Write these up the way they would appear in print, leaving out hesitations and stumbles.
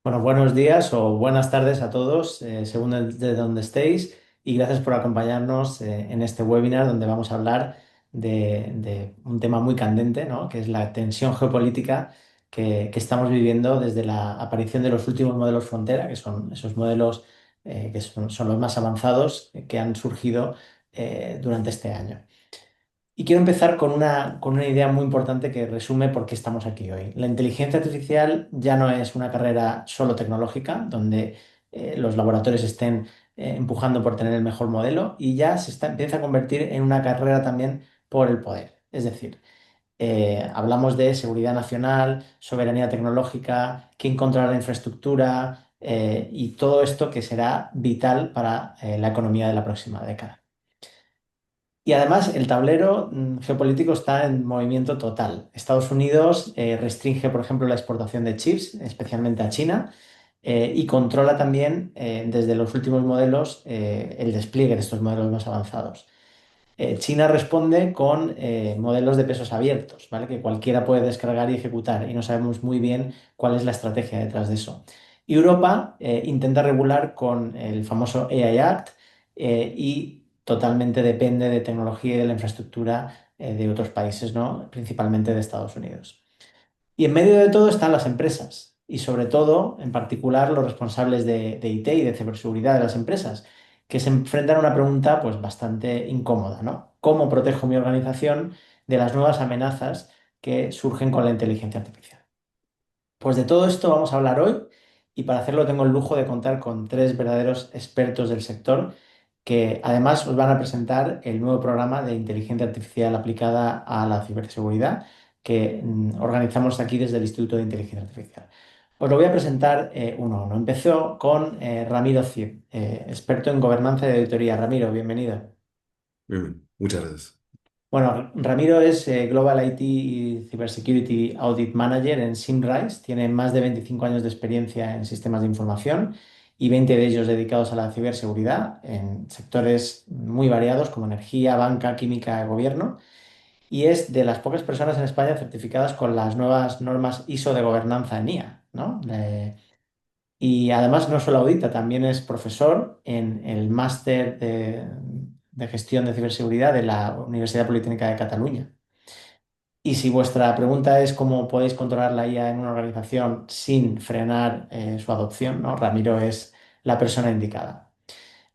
Bueno, buenos días o buenas tardes a todos, según de donde estéis, y gracias por acompañarnos en este webinar donde vamos a hablar de un tema muy candente, ¿no? Que es la tensión geopolítica que estamos viviendo desde la aparición de los últimos modelos frontera, que son esos modelos que son los más avanzados que han surgido durante este año. Y quiero empezar con una idea muy importante que resume por qué estamos aquí hoy. La inteligencia artificial ya no es una carrera solo tecnológica, donde los laboratorios estén empujando por tener el mejor modelo, y ya empieza a convertir en una carrera también por el poder. Es decir, hablamos de seguridad nacional, soberanía tecnológica, quién controla la infraestructura y todo esto que será vital para la economía de la próxima década. Y además el tablero geopolítico está en movimiento total. Estados Unidos restringe, por ejemplo, la exportación de chips, especialmente a China, y controla también desde los últimos modelos el despliegue de estos modelos más avanzados. China responde con modelos de pesos abiertos, ¿vale? Que cualquiera puede descargar y ejecutar, y no sabemos muy bien cuál es la estrategia detrás de eso. Y Europa intenta regular con el famoso AI Act y totalmente depende de tecnología y de la infraestructura de otros países, ¿no? Principalmente de Estados Unidos. Y en medio de todo están las empresas y sobre todo, en particular, los responsables de IT y de ciberseguridad de las empresas, que se enfrentan a una pregunta pues bastante incómoda, ¿no? ¿Cómo protejo mi organización de las nuevas amenazas que surgen con la inteligencia artificial? Pues de todo esto vamos a hablar hoy, y para hacerlo tengo el lujo de contar con tres verdaderos expertos del sector que además os van a presentar el nuevo programa de inteligencia artificial aplicada a la ciberseguridad que organizamos aquí desde el Instituto de Inteligencia Artificial. Os lo voy a presentar uno a uno. Empezó con Ramiro Cid, experto en gobernanza y auditoría. Ramiro, bienvenido. Bien, muchas gracias. Bueno, Ramiro es Global IT y Cybersecurity Audit Manager en Symrise. Tiene más de 25 años de experiencia en sistemas de información y 20 de ellos dedicados a la ciberseguridad en sectores muy variados como energía, banca, química, gobierno. Y es de las pocas personas en España certificadas con las nuevas normas ISO de gobernanza en IA, ¿no? Y además no solo audita, también es profesor en el máster de gestión de ciberseguridad de la Universidad Politécnica de Cataluña. Y si vuestra pregunta es cómo podéis controlar la IA en una organización sin frenar su adopción, ¿no? Ramiro es la persona indicada.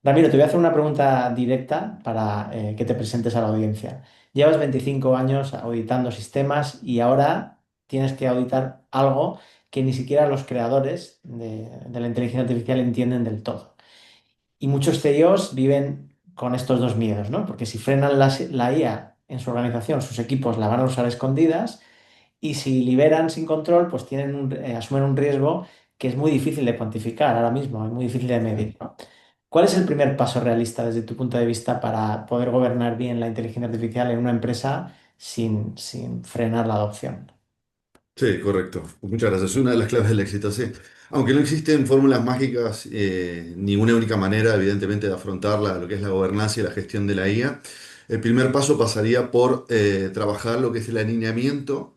Ramiro, te voy a hacer una pregunta directa para que te presentes a la audiencia. Llevas 25 años auditando sistemas y ahora tienes que auditar algo que ni siquiera los creadores de la inteligencia artificial entienden del todo. Y muchos CEOs viven con estos dos miedos, ¿no? Porque si frenan la IA en su organización, sus equipos la van a usar a escondidas, y si liberan sin control, pues asumen un riesgo que es muy difícil de cuantificar ahora mismo, es muy difícil de medir, ¿no? ¿Cuál es el primer paso realista desde tu punto de vista para poder gobernar bien la inteligencia artificial en una empresa sin frenar la adopción? Sí, correcto. Muchas gracias. Es una de las claves del éxito, sí. Aunque no existen fórmulas mágicas, ni una única manera, evidentemente, de afrontar lo que es la gobernanza y la gestión de la IA, el primer paso pasaría por trabajar lo que es el alineamiento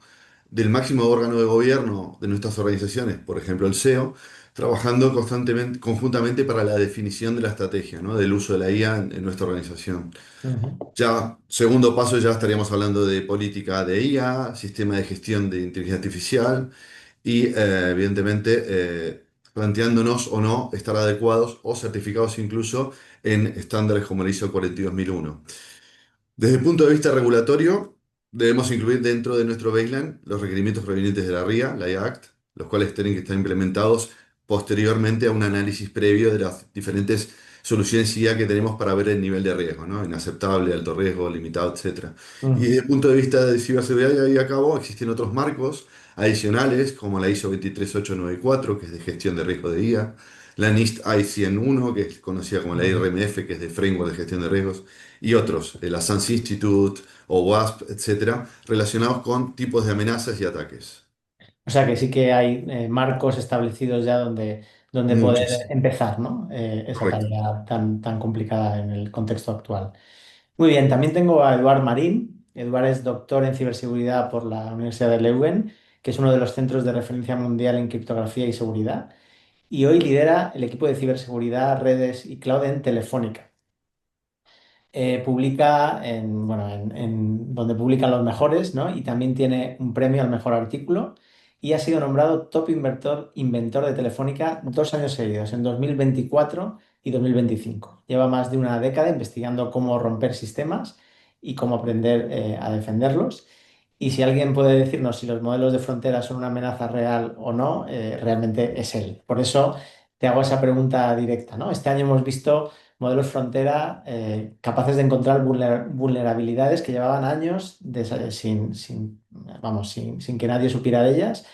del máximo órgano de gobierno de nuestras organizaciones, por ejemplo el SEO, trabajando constantemente, conjuntamente para la definición de la estrategia, ¿no? Del uso de la IA en nuestra organización. Ujú. Ya, segundo paso, ya estaríamos hablando de política de IA, sistema de gestión de inteligencia artificial y, evidentemente, planteándonos o no estar adecuados o certificados incluso en estándares como el ISO 42001. Desde el punto de vista regulatorio, debemos incluir dentro de nuestro baseline los requerimientos provenientes de la RIA, la IA Act, los cuales tienen que estar implementados posteriormente a un análisis previo de las diferentes soluciones IA que tenemos para ver el nivel de riesgo, ¿no? Inaceptable, alto riesgo, limitado, etcétera. Y desde Ujú. el punto de vista de ciberseguridad, y a cabo, existen otros marcos adicionales, como la ISO 23894, que es de gestión de riesgo de IA, la NIST I-101, que es conocida como la Ujú. IRMF, que es de Framework de Gestión de Riesgos, y otros, la SANS Institute o WASP, etcétera, relacionados con tipos de amenazas y ataques. O sea que sí que hay marcos establecidos ya donde poder Muchos. empezar, ¿no? Esa Correcto. tarea tan complicada en el contexto actual. Muy bien, también tengo a Eduard Marín. Eduard es doctor en ciberseguridad por la Universidad de Leuven, que es uno de los centros de referencia mundial en criptografía y seguridad. y hoy lidera el equipo de ciberseguridad, redes y cloud en Telefónica. Publica bueno, donde publican los mejores, ¿no? Y también tiene un premio al mejor artículo y ha sido nombrado Top Inventor de Telefónica 2 años seguidos, en 2024 y 2025. Lleva más de una década investigando cómo romper sistemas y cómo aprender a defenderlos. Y si alguien puede decirnos si los modelos de frontera son una amenaza real o no, realmente es él. Por eso te hago esa pregunta directa, ¿no? Este año hemos visto modelos frontera capaces de encontrar vulnerabilidades que llevaban años vamos, sin que nadie supiera de ellas.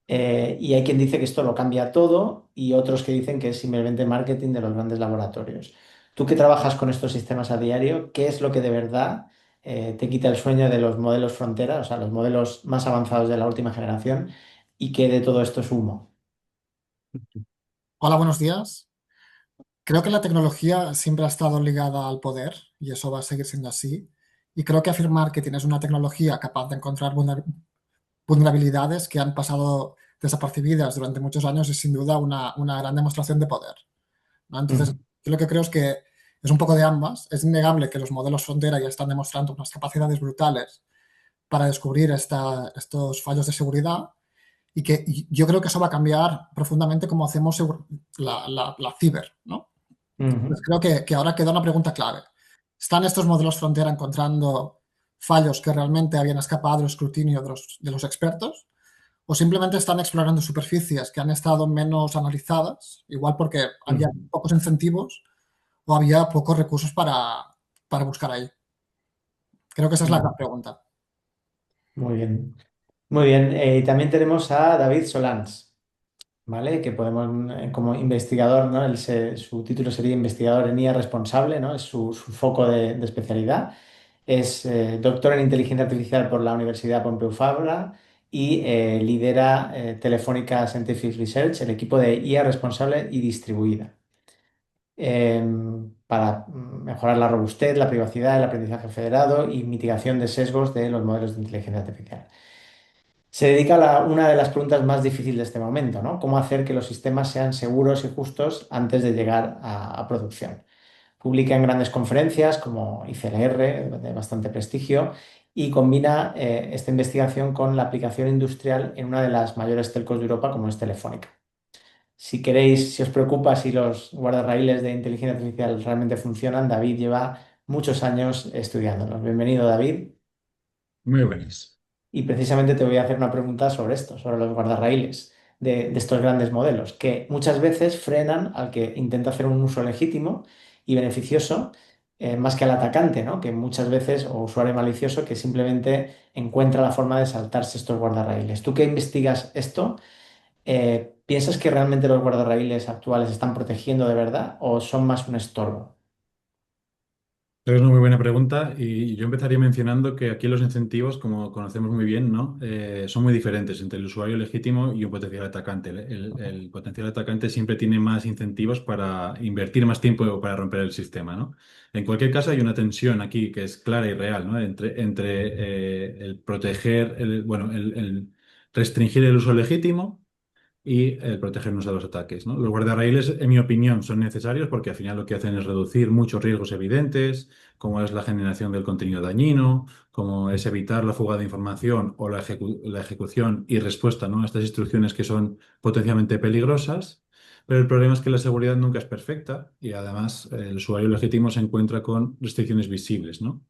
Y hay quien dice que esto lo cambia todo y otros que dicen que es simplemente marketing de los grandes laboratorios. Tú que trabajas con estos sistemas a diario, ¿qué es lo que de verdad te quita el sueño de los modelos frontera, o sea, los modelos más avanzados de la última generación, y qué de todo esto es humo? Hola, buenos días. Creo que la tecnología siempre ha estado ligada al poder y eso va a seguir siendo así. Y creo que afirmar que tienes una tecnología capaz de encontrar vulnerabilidades que han pasado desapercibidas durante muchos años es sin duda una gran demostración de poder, ¿no? Entonces, Ujú, yo lo que creo es que es un poco de ambas. Es innegable que los modelos frontera ya están demostrando unas capacidades brutales para descubrir estos fallos de seguridad y yo creo que eso va a cambiar profundamente cómo hacemos la ciber, ¿no? Pues ujú, creo que ahora queda una pregunta clave. ¿Están estos modelos frontera encontrando fallos que realmente habían escapado del escrutinio de los expertos? ¿O simplemente están explorando superficies que han estado menos analizadas, igual porque había ujú. pocos incentivos o había pocos recursos para buscar ahí? Creo que esa es la gran pregunta. Muy bien. Muy bien. Y también tenemos a David Solans. ¿Vale? Que podemos, como investigador, ¿no? Su título sería investigador en IA responsable, ¿no? Es su foco de especialidad. Es doctor en inteligencia artificial por la Universidad Pompeu Fabra y lidera Telefónica Scientific Research, el equipo de IA responsable y distribuida, para mejorar la robustez, la privacidad, el aprendizaje federado y mitigación de sesgos de los modelos de inteligencia artificial. Se dedica a una de las preguntas más difíciles de este momento, ¿no? ¿Cómo hacer que los sistemas sean seguros y justos antes de llegar a producción? Publica en grandes conferencias como ICLR, de bastante prestigio, y combina esta investigación con la aplicación industrial en una de las mayores telcos de Europa, como es Telefónica. Si queréis, si os preocupa si los guardarraíles de inteligencia artificial realmente funcionan, David lleva muchos años estudiándolos. Bienvenido, David. Muy buenas. Y precisamente te voy a hacer una pregunta sobre esto, sobre los guardarraíles de estos grandes modelos, que muchas veces frenan al que intenta hacer un uso legítimo y beneficioso, más que al atacante, ¿no? Que muchas veces, o usuario malicioso, que simplemente encuentra la forma de saltarse estos guardarraíles. Tú que investigas esto, ¿piensas que realmente los guardarraíles actuales están protegiendo de verdad o son más un estorbo? Es una muy buena pregunta y yo empezaría mencionando que aquí los incentivos, como conocemos muy bien, ¿no? Son muy diferentes entre el usuario legítimo y un potencial atacante. El potencial atacante siempre tiene más incentivos para invertir más tiempo para romper el sistema, ¿no? En cualquier caso, hay una tensión aquí que es clara y real, ¿no? Entre el proteger, bueno, el restringir el uso legítimo y protegernos de los ataques, ¿no? Los guardarraíles, en mi opinión, son necesarios porque al final lo que hacen es reducir muchos riesgos evidentes, como es la generación del contenido dañino, como es evitar la fuga de información o la ejecución y respuesta, ¿no? A estas instrucciones que son potencialmente peligrosas. Pero el problema es que la seguridad nunca es perfecta y además el usuario legítimo se encuentra con restricciones visibles, ¿no?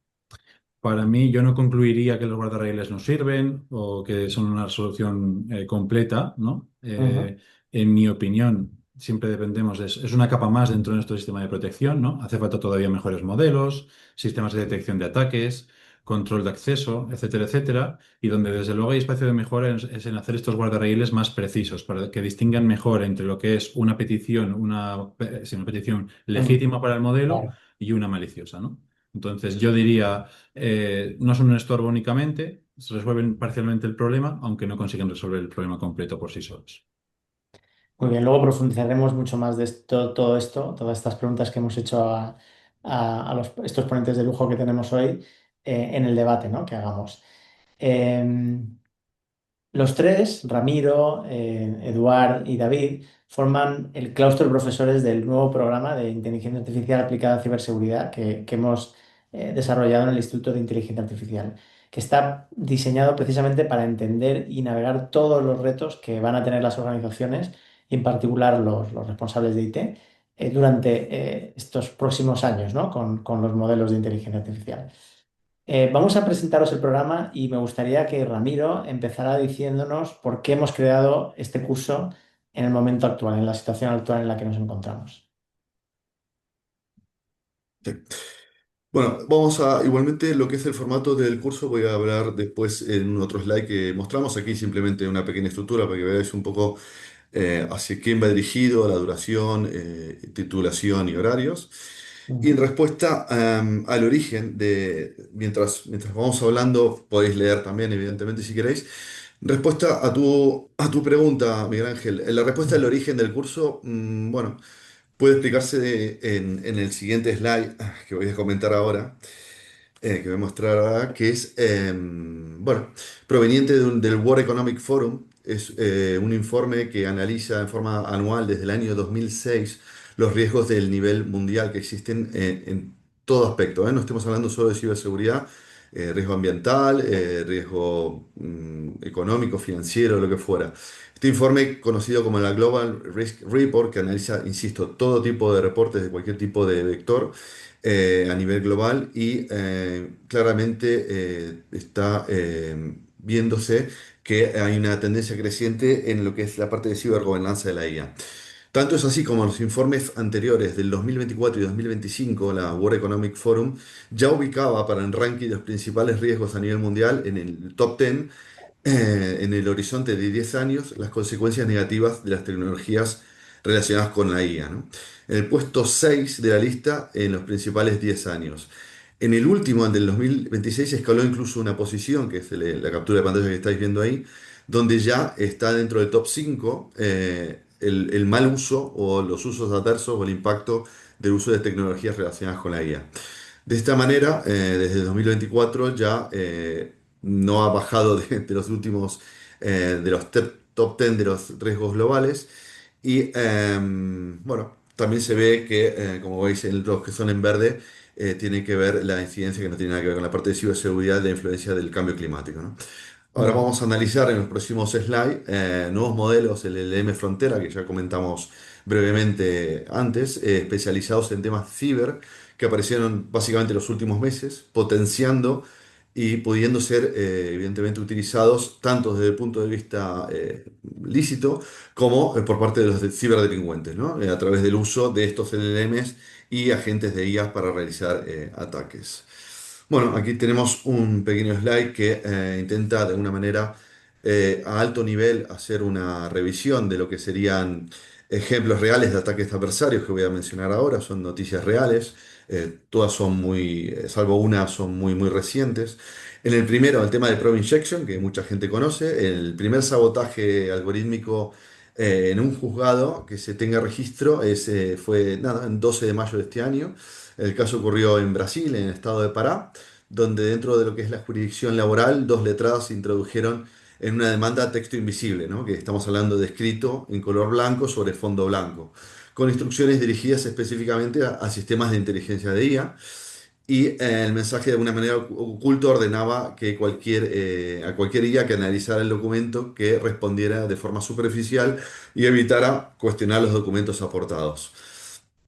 Para mí, yo no concluiría que los guardarraíles no sirven o que son una solución completa, ¿no? Ujú, En mi opinión, siempre dependemos es una capa más dentro de nuestro sistema de protección, ¿no? Hace falta todavía mejores modelos, sistemas de detección de ataques, control de acceso, etcétera, etcétera. Y donde desde luego hay espacio de mejora es en hacer estos guardarraíles más precisos, para que distingan mejor entre lo que es una petición, sí, una petición ujú, legítima para el modelo claro. y una maliciosa, ¿no? Entonces, yo diría no son un estorbo únicamente, se resuelven parcialmente el problema, aunque no consiguen resolver el problema completo por sí solos. Muy bien, luego profundizaremos mucho más de esto, todo esto, todas estas preguntas que hemos hecho estos ponentes de lujo que tenemos hoy en el debate, ¿no? Que hagamos. Eh, Los tres, Ramiro, Eduard y David, forman el claustro de profesores del nuevo programa de inteligencia artificial aplicada a ciberseguridad que hemos desarrollado en el Instituto de Inteligencia Artificial, que está diseñado precisamente para entender y navegar todos los retos que van a tener las organizaciones, y en particular los responsables de IT, durante estos próximos años, ¿no? Con los modelos de inteligencia artificial. Vamos a presentaros el programa y me gustaría que Ramiro empezara diciéndonos por qué hemos creado este curso en el momento actual, en la situación actual en la que nos encontramos. Sí. Bueno, vamos a, igualmente lo que es el formato del curso, voy a hablar después en otro slide que mostramos aquí, simplemente una pequeña estructura para que veáis un poco hacia quién va dirigido, la duración, titulación y horarios. Y en Ujú. respuesta al origen mientras vamos hablando, podéis leer también, evidentemente, si queréis. Respuesta a tu pregunta, Miguel Ángel. La respuesta al Ujú. origen del curso, bueno, puede explicarse en el siguiente slide que voy a comentar ahora, que voy a mostrar ahora, que es, bueno, proveniente del World Economic Forum. Es un informe que analiza en forma anual desde el año 2006 los riesgos del nivel mundial que existen en todo aspecto, ¿eh? No estemos hablando solo de ciberseguridad, riesgo ambiental, riesgo económico, financiero, lo que fuera. Este informe, conocido como la Global Risk Report, que analiza, insisto, todo tipo de reportes de cualquier tipo de vector, a nivel global y claramente está viéndose que hay una tendencia creciente en lo que es la parte de cibergobernanza de la IA. Tanto es así como los informes anteriores del 2024 y 2025, la World Economic Forum ya ubicaba para el ranking de los principales riesgos a nivel mundial en el top 10, en el horizonte de 10 años, las consecuencias negativas de las tecnologías relacionadas con la IA, ¿no? En el puesto 6 de la lista en los principales 10 años. En el último, el del 2026, escaló incluso una posición, que es la captura de pantalla que estáis viendo ahí, donde ya está dentro del top 5 el mal uso o los usos adversos o el impacto del uso de tecnologías relacionadas con la IA. De esta manera, desde 2024 ya no ha bajado de los últimos, de los top 10 de los riesgos globales. Y bueno, también se ve que, como veis, en los que son en verde, tiene que ver la incidencia que no tiene nada que ver con la parte de ciberseguridad, de la influencia del cambio climático, ¿no? Ahora Ujú. vamos a analizar en los próximos slides nuevos modelos, el LLM Frontera, que ya comentamos brevemente antes, especializados en temas ciber, que aparecieron básicamente en los últimos meses, potenciando y pudiendo ser evidentemente utilizados tanto desde el punto de vista lícito como por parte de los ciberdelincuentes, ¿no? A través del uso de estos LLMs y agentes de IA para realizar ataques. Bueno, aquí tenemos un pequeño slide que intenta de alguna manera a alto nivel hacer una revisión de lo que serían ejemplos reales de ataques adversarios que voy a mencionar ahora. Son noticias reales, todas son muy, salvo una, son muy, muy recientes. En el primero, el tema de Probe Injection, que mucha gente conoce, el primer sabotaje algorítmico en un juzgado que se tenga registro fue nada, en 12 de mayo de este año. El caso ocurrió en Brasil, en el estado de Pará, donde dentro de lo que es la jurisdicción laboral, dos letrados se introdujeron en una demanda texto invisible, ¿no? Que estamos hablando de escrito en color blanco sobre fondo blanco, con instrucciones dirigidas específicamente a sistemas de inteligencia de IA. Y el mensaje de alguna manera oculto ordenaba que a cualquier IA que analizara el documento que respondiera de forma superficial y evitara cuestionar los documentos aportados.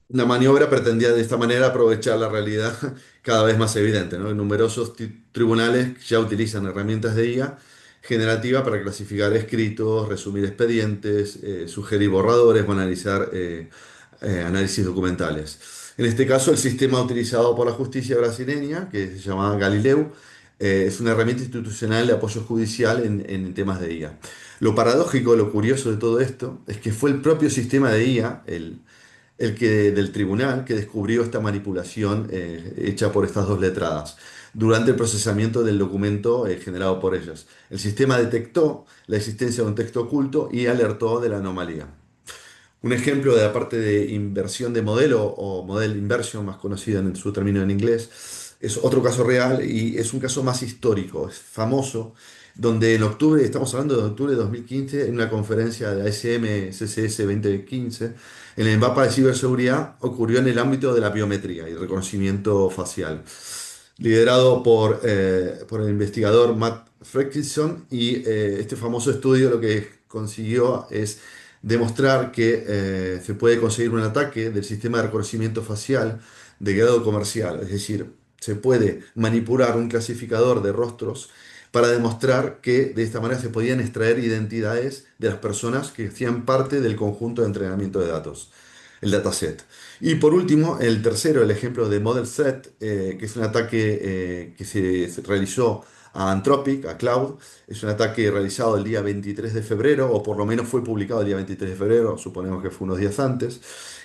La maniobra pretendía de esta manera aprovechar la realidad cada vez más evidente, ¿no? Numerosos tribunales ya utilizan herramientas de IA generativa para clasificar escritos, resumir expedientes, sugerir borradores o analizar análisis documentales. En este caso, el sistema utilizado por la justicia brasileña, que se llama Galileu, es una herramienta institucional de apoyo judicial en temas de IA. Lo paradójico, lo curioso de todo esto, es que fue el propio sistema de IA, el que del tribunal que descubrió esta manipulación hecha por estas dos letradas durante el procesamiento del documento generado por ellas. El sistema detectó la existencia de un texto oculto y alertó de la anomalía. Un ejemplo de la parte de inversión de modelo o model inversion, más conocido en su término en inglés, es otro caso real y es un caso más histórico, es famoso. donde en octubre, estamos hablando de octubre de 2015, en una conferencia de ASM CCS 2015, el mapa de ciberseguridad ocurrió en el ámbito de la biometría y reconocimiento facial, liderado por el investigador Matt Fredrickson, y este famoso estudio lo que consiguió es demostrar que se puede conseguir un ataque del sistema de reconocimiento facial de grado comercial, es decir, se puede manipular un clasificador de rostros para demostrar que de esta manera se podían extraer identidades de las personas que hacían parte del conjunto de entrenamiento de datos, el dataset. Y por último, el tercero, el ejemplo de Model Set, que es un ataque que se realizó a Anthropic, a Cloud. Es un ataque realizado el día 23 de febrero, o por lo menos fue publicado el día 23 de febrero, suponemos que fue unos días antes.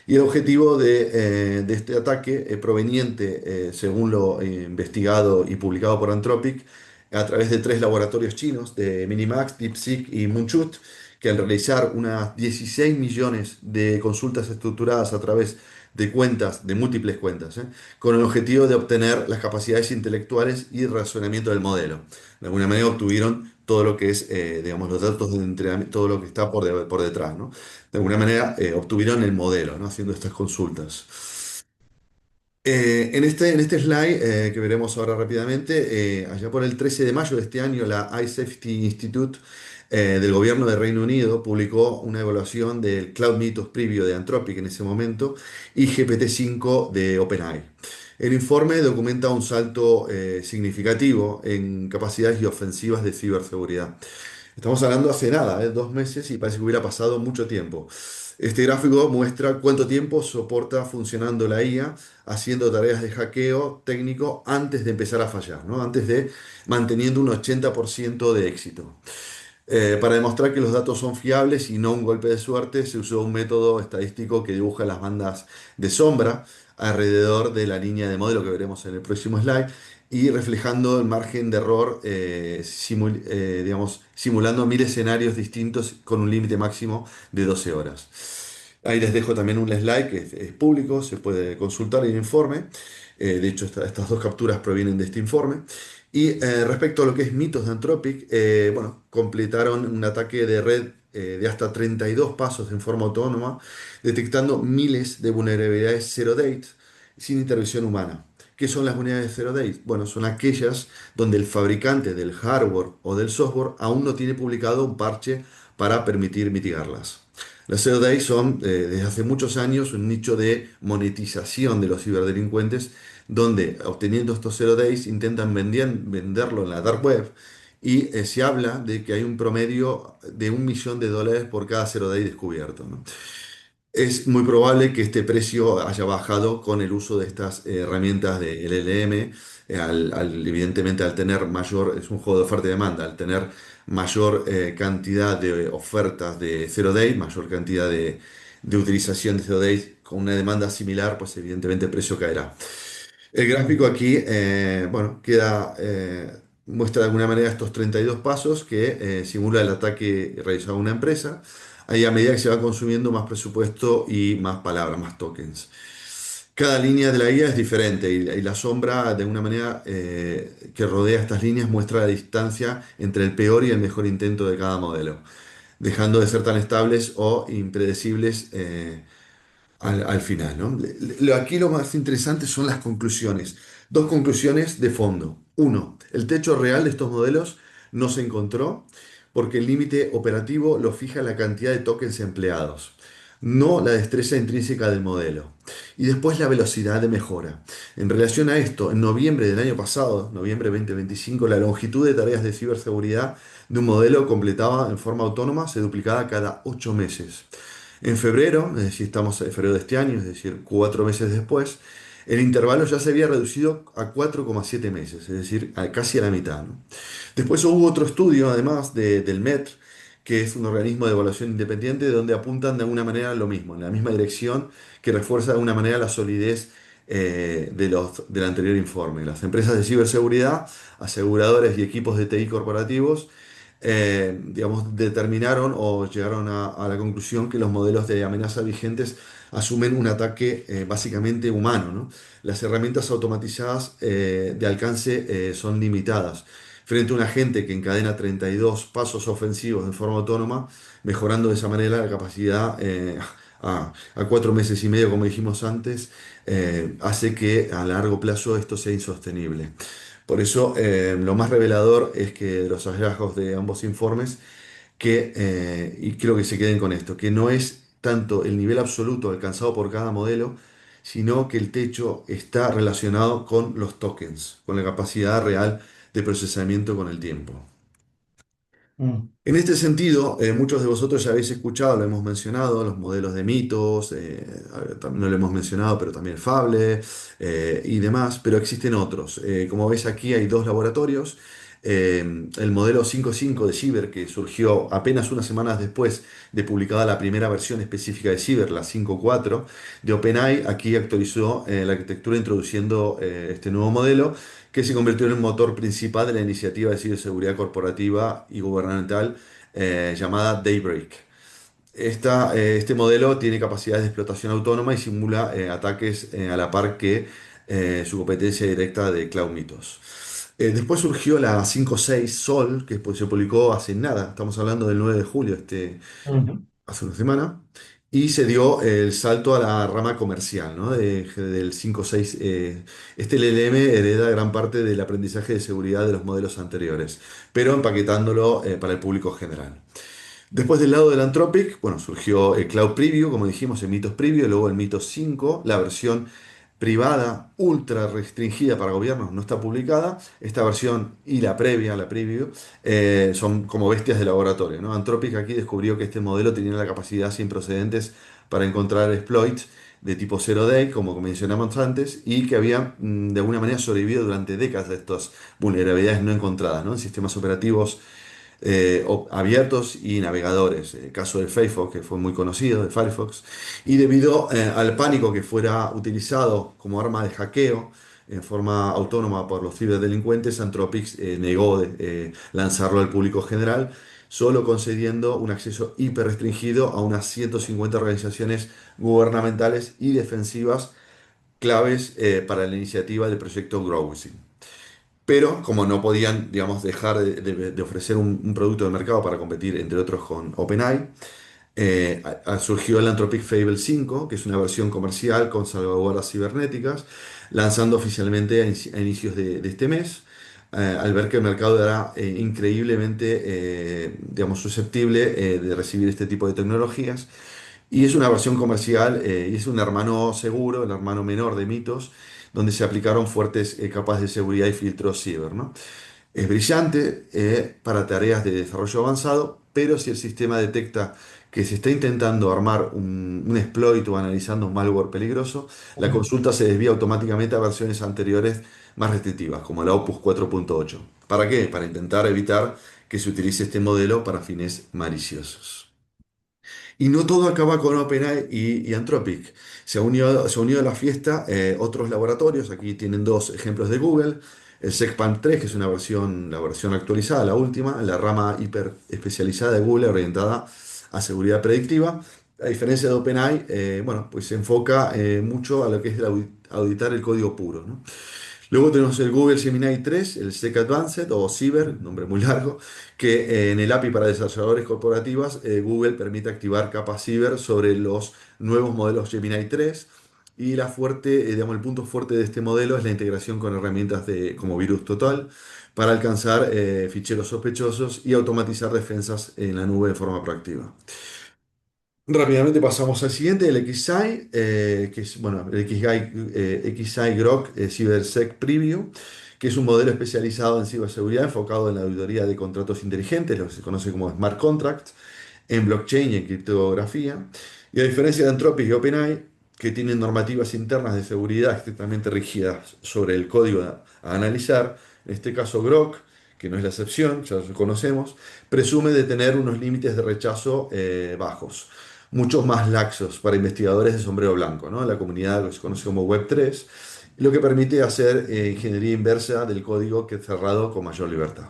Y el objetivo de este ataque, proveniente, según lo investigado y publicado por Anthropic, a través de tres laboratorios chinos, de Minimax, DeepSeek y Moonshot, que al realizar unas 16 millones de consultas estructuradas a través de cuentas, de múltiples cuentas, con el objetivo de obtener las capacidades intelectuales y razonamiento del modelo. De alguna manera obtuvieron todo lo que es, digamos, los datos de entrenamiento, todo lo que está por detrás, ¿no? De alguna manera obtuvieron el modelo, ¿no? Haciendo estas consultas. En este slide que veremos ahora rápidamente, allá por el 13 de mayo de este año, la iSafety Institute del gobierno de Reino Unido publicó una evaluación del Cloud Mythos Preview de Anthropic en ese momento y GPT-5 de OpenAI. El informe documenta un salto significativo en capacidades y ofensivas de ciberseguridad. Estamos hablando hace nada, 2 meses, y parece que hubiera pasado mucho tiempo. Este gráfico muestra cuánto tiempo soporta funcionando la IA haciendo tareas de hackeo técnico antes de empezar a fallar, ¿no? Antes de manteniendo un 80% de éxito. Para demostrar que los datos son fiables y no un golpe de suerte, se usó un método estadístico que dibuja las bandas de sombra alrededor de la línea de modelo que veremos en el próximo slide, y reflejando el margen de error, digamos, simulando 1000 escenarios distintos con un límite máximo de 12 horas. Ahí les dejo también un slide que es público, se puede consultar el informe. De hecho, estas dos capturas provienen de este informe. Y respecto a lo que es mitos de Anthropic, bueno, completaron un ataque de red de hasta 32 pasos en forma autónoma, detectando miles de vulnerabilidades zero date sin intervención humana. ¿Qué son las vulnerabilidades zero date? Bueno, son aquellas donde el fabricante del hardware o del software aún no tiene publicado un parche para permitir mitigarlas. Las zero days son, desde hace muchos años, un nicho de monetización de los ciberdelincuentes, donde obteniendo estos zero days intentan venderlo en la dark web, y se habla de que hay un promedio de $1 millón por cada zero day descubierto, ¿no? Es muy probable que este precio haya bajado con el uso de estas herramientas de LLM, evidentemente al tener mayor, es un juego de oferta y demanda, al tener mayor cantidad de ofertas de zero day, mayor cantidad de utilización de zero days con una demanda similar, pues evidentemente el precio caerá. El gráfico aquí, bueno, muestra de alguna manera estos 32 pasos que simula el ataque realizado a una empresa. Ahí, a medida que se va consumiendo más presupuesto y más palabras, más tokens. Cada línea de la IA es diferente, y la sombra, de alguna manera, que rodea estas líneas muestra la distancia entre el peor y el mejor intento de cada modelo, dejando de ser tan estables o impredecibles al final, ¿no? Aquí lo más interesante son las conclusiones. Dos conclusiones de fondo. Uno, el techo real de estos modelos no se encontró porque el límite operativo lo fija la cantidad de tokens empleados, no la destreza intrínseca del modelo. Y después la velocidad de mejora. En relación a esto, en noviembre del año pasado, noviembre 2025, la longitud de tareas de ciberseguridad de un modelo completaba en forma autónoma se duplicaba cada 8 meses. En febrero, es decir, estamos en febrero de este año, es decir, 4 meses después, el intervalo ya se había reducido a 4,7 meses, es decir, casi a la mitad, ¿no? Después hubo otro estudio, además, del MET, que es un organismo de evaluación independiente, donde apuntan de alguna manera a lo mismo, en la misma dirección, que refuerza de alguna manera la solidez del anterior informe. Las empresas de ciberseguridad, aseguradores y equipos de TI corporativos, digamos, determinaron o llegaron a la conclusión que los modelos de amenaza vigentes asumen un ataque básicamente humano, ¿no? Las herramientas automatizadas de alcance son limitadas. frente a un agente que encadena 32 pasos ofensivos de forma autónoma, mejorando de esa manera la capacidad a 4 meses y medio, como dijimos antes, hace que a largo plazo esto sea insostenible. Por eso, lo más revelador es que de los hallazgos de ambos informes, y creo que se queden con esto, que no es tanto el nivel absoluto alcanzado por cada modelo, sino que el techo está relacionado con los tokens, con la capacidad real de procesamiento con el tiempo. Mm. En este sentido, muchos de vosotros ya habéis escuchado, lo hemos mencionado, los modelos de mitos, también no lo hemos mencionado, pero también Fable y demás, pero existen otros. Como veis aquí hay dos laboratorios. El modelo 5.5 de Ciber, que surgió apenas unas semanas después de publicada la primera versión específica de Ciber, la 5.4 de OpenAI, aquí actualizó la arquitectura introduciendo este nuevo modelo que se convirtió en el motor principal de la iniciativa de ciberseguridad corporativa y gubernamental llamada Daybreak. Este modelo tiene capacidades de explotación autónoma y simula ataques a la par que su competencia directa de Cloud Mythos. Después surgió la 5.6 Sol, que se publicó hace nada, estamos hablando del 9 de julio, Ujú. hace una semana, y se dio el salto a la rama comercial, ¿no? Del 5.6. Este LLM hereda gran parte del aprendizaje de seguridad de los modelos anteriores, pero empaquetándolo para el público general. Después del lado del Anthropic, bueno, surgió el Cloud Preview, como dijimos, el Mythos Preview, luego el Mythos 5, la versión privada, ultra restringida para gobiernos, no está publicada. Esta versión y la previa, la preview, son como bestias de laboratorio, ¿no? Anthropic aquí descubrió que este modelo tenía la capacidad sin precedentes para encontrar exploits de tipo zero day, como mencionamos antes, y que había de alguna manera sobrevivido durante décadas de estas vulnerabilidades no encontradas, ¿no? En sistemas operativos abiertos y navegadores. El caso de Firefox, que fue muy conocido, de Firefox, y debido al pánico que fuera utilizado como arma de hackeo en forma autónoma por los ciberdelincuentes, Anthropic negó lanzarlo al público general, solo concediendo un acceso hiper restringido a unas 150 organizaciones gubernamentales y defensivas claves para la iniciativa del proyecto Growth. Pero como no podían, digamos, dejar de ofrecer un producto de mercado para competir, entre otros, con OpenAI, surgió el Anthropic Fable 5, que es una versión comercial con salvaguardas cibernéticas, lanzando oficialmente a inicios de este mes, al ver que el mercado era increíblemente, digamos, susceptible de recibir este tipo de tecnologías. Y es una versión comercial y es un hermano seguro, el hermano menor de Mitos, donde se aplicaron fuertes capas de seguridad y filtros ciber, ¿no? Es brillante para tareas de desarrollo avanzado, pero si el sistema detecta que se está intentando armar un exploit o analizando un malware peligroso, la consulta se desvía automáticamente a versiones anteriores más restrictivas, como la Opus 4.8. ¿Para qué? Para intentar evitar que se utilice este modelo para fines maliciosos. Y no todo acaba con OpenAI y Anthropic. Se unió a la fiesta otros laboratorios. Aquí tienen dos ejemplos de Google. El SecPaN 3, que es la versión actualizada, la última, la rama hiper especializada de Google orientada a seguridad predictiva. A diferencia de OpenAI, bueno, pues se enfoca mucho a lo que es auditar el código puro, ¿no? Luego tenemos el Google Gemini 3, el SEC Advanced o Cyber, nombre muy largo, que en el API para desarrolladores corporativas, Google permite activar capas Cyber sobre los nuevos modelos Gemini 3. Y digamos, el punto fuerte de este modelo es la integración con herramientas como Virus Total para alcanzar ficheros sospechosos y automatizar defensas en la nube de forma proactiva. Rápidamente pasamos al siguiente, el XI, que es, bueno, el XI Grok CyberSec Preview, que es un modelo especializado en ciberseguridad enfocado en la auditoría de contratos inteligentes, lo que se conoce como smart contracts, en blockchain y en criptografía. Y a diferencia de Anthropic y OpenAI, que tienen normativas internas de seguridad estrictamente rígidas sobre el código a analizar, en este caso Grok, que no es la excepción, ya lo conocemos, presume de tener unos límites de rechazo bajos, muchos más laxos para investigadores de sombrero blanco, ¿no? La comunidad que se conoce como Web3, lo que permite hacer ingeniería inversa del código que es cerrado con mayor libertad.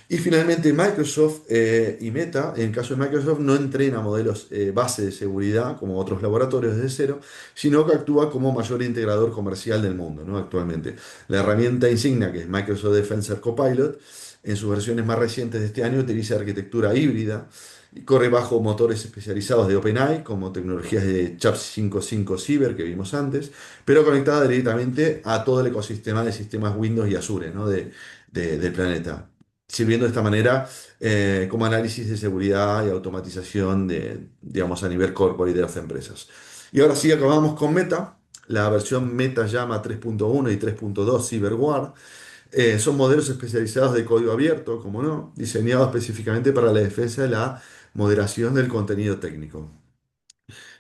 Y finalmente Microsoft y Meta, en el caso de Microsoft, no entrena modelos base de seguridad como otros laboratorios desde cero, sino que actúa como mayor integrador comercial del mundo, ¿no? Actualmente. La herramienta insignia, que es Microsoft Defensor Copilot, en sus versiones más recientes de este año utiliza arquitectura híbrida y corre bajo motores especializados de OpenAI, como tecnologías de Chap 55 Cyber que vimos antes, pero conectada directamente a todo el ecosistema de sistemas Windows y Azure, ¿no? del planeta, sirviendo de esta manera como análisis de seguridad y automatización digamos, a nivel corporate de las empresas. Y ahora sí, acabamos con Meta. La versión Meta llama 3.1 y 3.2 CyberGuard. Son modelos especializados de código abierto, como no, diseñados específicamente para la defensa de la moderación del contenido técnico.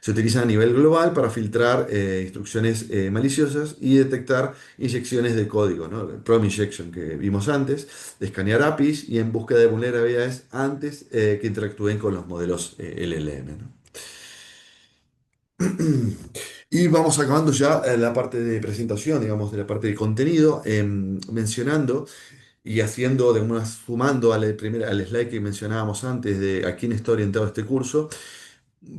Se utiliza a nivel global para filtrar instrucciones maliciosas y detectar inyecciones de código, ¿no? El Prompt Injection que vimos antes, de escanear APIs y en búsqueda de vulnerabilidades antes que interactúen con los modelos LLM, ¿no? Y vamos acabando ya la parte de presentación, digamos, de la parte de contenido, mencionando y haciendo, de sumando al slide que mencionábamos antes de a quién está orientado este curso.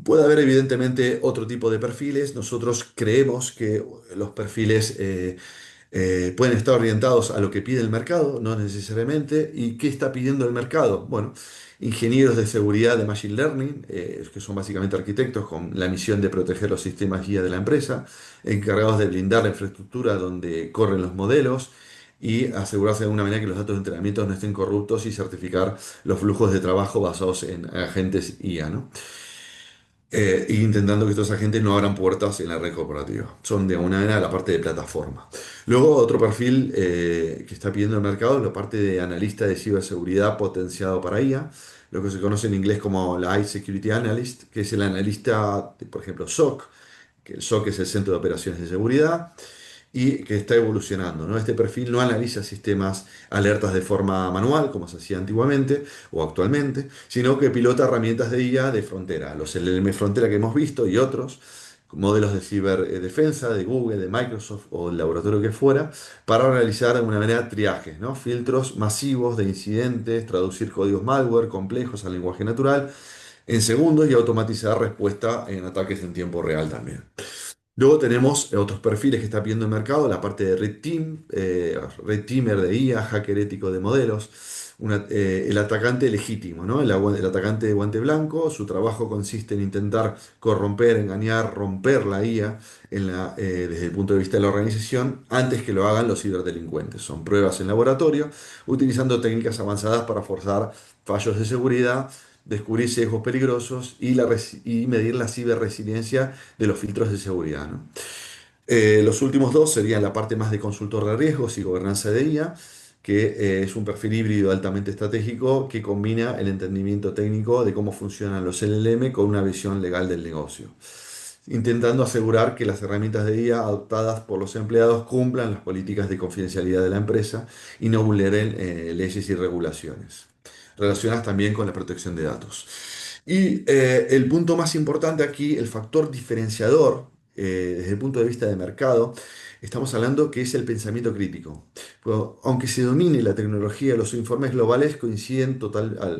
Puede haber evidentemente otro tipo de perfiles. Nosotros creemos que los perfiles pueden estar orientados a lo que pide el mercado, no necesariamente. ¿Y qué está pidiendo el mercado? Bueno, ingenieros de seguridad de Machine Learning, que son básicamente arquitectos con la misión de proteger los sistemas guía de la empresa, encargados de blindar la infraestructura donde corren los modelos y asegurarse de alguna manera que los datos de entrenamiento no estén corruptos y certificar los flujos de trabajo basados en agentes IA, ¿no? Y intentando que estos agentes no abran puertas en la red corporativa. Son de alguna manera la parte de plataforma. Luego, otro perfil que está pidiendo el mercado es la parte de analista de ciberseguridad potenciado para IA, lo que se conoce en inglés como la IT Security Analyst, que es el analista, por ejemplo, SOC, que el SOC es el Centro de Operaciones de Seguridad y que está evolucionando, ¿no? Este perfil no analiza sistemas alertas de forma manual, como se hacía antiguamente o actualmente, sino que pilota herramientas de IA de frontera, los LLM frontera que hemos visto y otros, modelos de ciberdefensa de Google, de Microsoft o del laboratorio que fuera, para realizar de alguna manera triajes, ¿no? Filtros masivos de incidentes, traducir códigos malware complejos al lenguaje natural en segundos y automatizar respuesta en ataques en tiempo real también. Luego tenemos otros perfiles que está pidiendo el mercado, la parte de Red Team, Red Teamer de IA, hacker ético de modelos, el atacante legítimo, ¿no? El atacante de guante blanco, su trabajo consiste en intentar corromper, engañar, romper la IA desde el punto de vista de la organización antes que lo hagan los ciberdelincuentes. Son pruebas en laboratorio, utilizando técnicas avanzadas para forzar fallos de seguridad, descubrir sesgos peligrosos y medir la ciberresiliencia de los filtros de seguridad, ¿no? Los últimos dos serían la parte más de consultor de riesgos y gobernanza de IA, que es un perfil híbrido altamente estratégico que combina el entendimiento técnico de cómo funcionan los LLM con una visión legal del negocio, intentando asegurar que las herramientas de IA adoptadas por los empleados cumplan las políticas de confidencialidad de la empresa y no vulneren leyes y regulaciones relacionadas también con la protección de datos. Y el punto más importante aquí, el factor diferenciador desde el punto de vista de mercado, estamos hablando que es el pensamiento crítico. Pues, aunque se domine la tecnología, los informes globales coinciden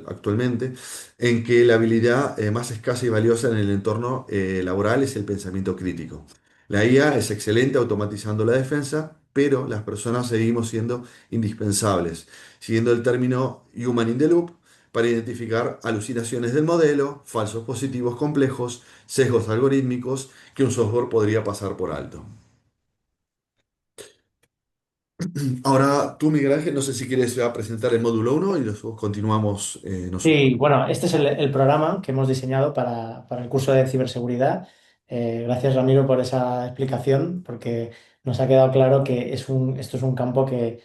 actualmente en que la habilidad más escasa y valiosa en el entorno laboral es el pensamiento crítico. La IA es excelente automatizando la defensa, pero las personas seguimos siendo indispensables, siguiendo el término Human in the Loop, para identificar alucinaciones del modelo, falsos positivos complejos, sesgos algorítmicos que un software podría pasar por alto. Ahora tú, Miguel Ángel, no sé si quieres ya presentar el módulo uno y luego continuamos nosotros. Sí, bueno, este es el programa que hemos diseñado para el curso de ciberseguridad. Gracias, Ramiro, por esa explicación, porque nos ha quedado claro que esto es un campo que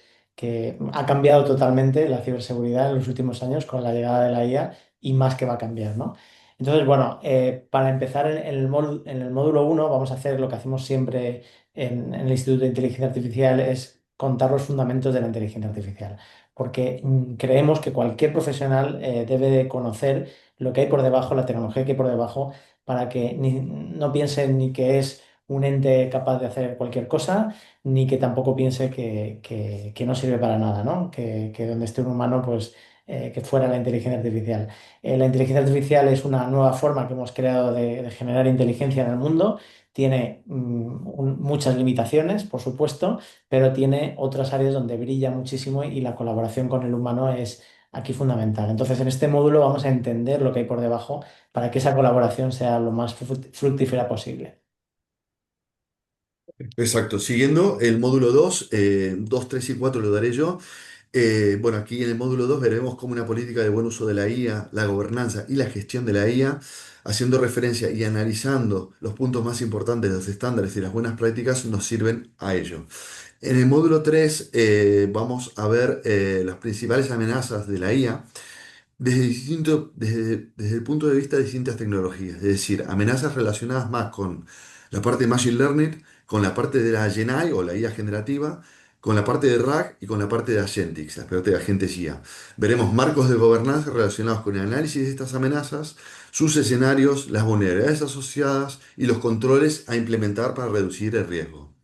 ha cambiado totalmente la ciberseguridad en los últimos años con la llegada de la IA y más que va a cambiar, ¿no? Entonces, bueno, para empezar en el módulo uno vamos a hacer lo que hacemos siempre en el Instituto de Inteligencia Artificial, es contar los fundamentos de la inteligencia artificial porque creemos que cualquier profesional debe de conocer lo que hay por debajo, la tecnología que hay por debajo, para que no piense ni que es un ente capaz de hacer cualquier cosa, ni que tampoco piense que no sirve para nada, ¿no? Que donde esté un humano, pues que fuera la inteligencia artificial. La inteligencia artificial es una nueva forma que hemos creado de generar inteligencia en el mundo. Tiene muchas limitaciones, por supuesto, pero tiene otras áreas donde brilla muchísimo y la colaboración con el humano es aquí fundamental. Entonces, en este módulo vamos a entender lo que hay por debajo para que esa colaboración sea lo más fructífera posible. Exacto. Siguiendo el módulo 2, 2, 3 y 4 lo daré yo. Bueno, aquí en el módulo 2 veremos cómo una política de buen uso de la IA, la gobernanza y la gestión de la IA, haciendo referencia y analizando los puntos más importantes de los estándares y las buenas prácticas, nos sirven a ello. En el módulo 3 vamos a ver las principales amenazas de la IA desde el punto de vista de distintas tecnologías, es decir, amenazas relacionadas más con la parte de Machine Learning, con la parte de la GenAI o la IA generativa, con la parte de RAG y con la parte de Agentics, la parte de agentes IA. Veremos marcos de gobernanza relacionados con el análisis de estas amenazas, sus escenarios, las vulnerabilidades asociadas y los controles a implementar para reducir el riesgo.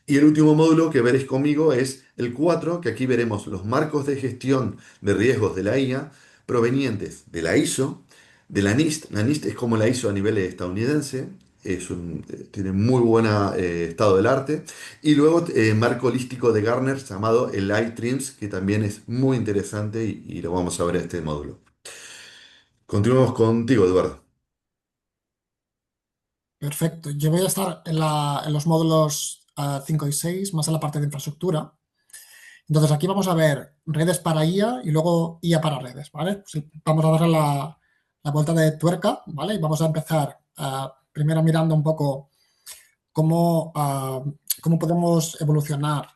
Y el último módulo que veréis conmigo es el 4, que aquí veremos los marcos de gestión de riesgos de la IA provenientes de la ISO, de la NIST. La NIST es como la ISO a nivel estadounidense, tiene muy buen estado del arte. Y luego marco holístico de Gartner llamado el iTrims, que también es muy interesante y lo vamos a ver en este módulo. Continuamos contigo, Eduardo. Perfecto. Yo voy a estar en los módulos 5 y 6, más en la parte de infraestructura. Entonces aquí vamos a ver redes para IA y luego IA para redes, ¿vale? Sí, vamos a darle la vuelta de tuerca, ¿vale? Y vamos a empezar primero mirando un poco cómo, cómo podemos evolucionar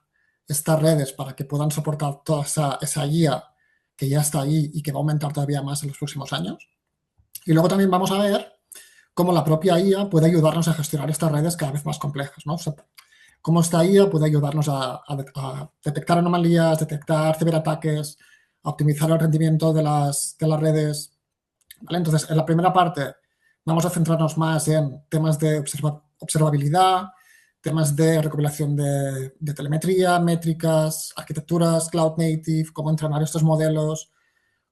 estas redes para que puedan soportar toda esa IA que ya está ahí y que va a aumentar todavía más en los próximos años. Y luego también vamos a ver cómo la propia IA puede ayudarnos a gestionar estas redes cada vez más complejas, ¿no? O sea, cómo esta IA puede ayudarnos a detectar anomalías, detectar ciberataques, a optimizar el rendimiento de las redes, ¿vale? Entonces, en la primera parte vamos a centrarnos más en temas de observabilidad, temas de recopilación de telemetría, métricas, arquitecturas cloud native, cómo entrenar estos modelos,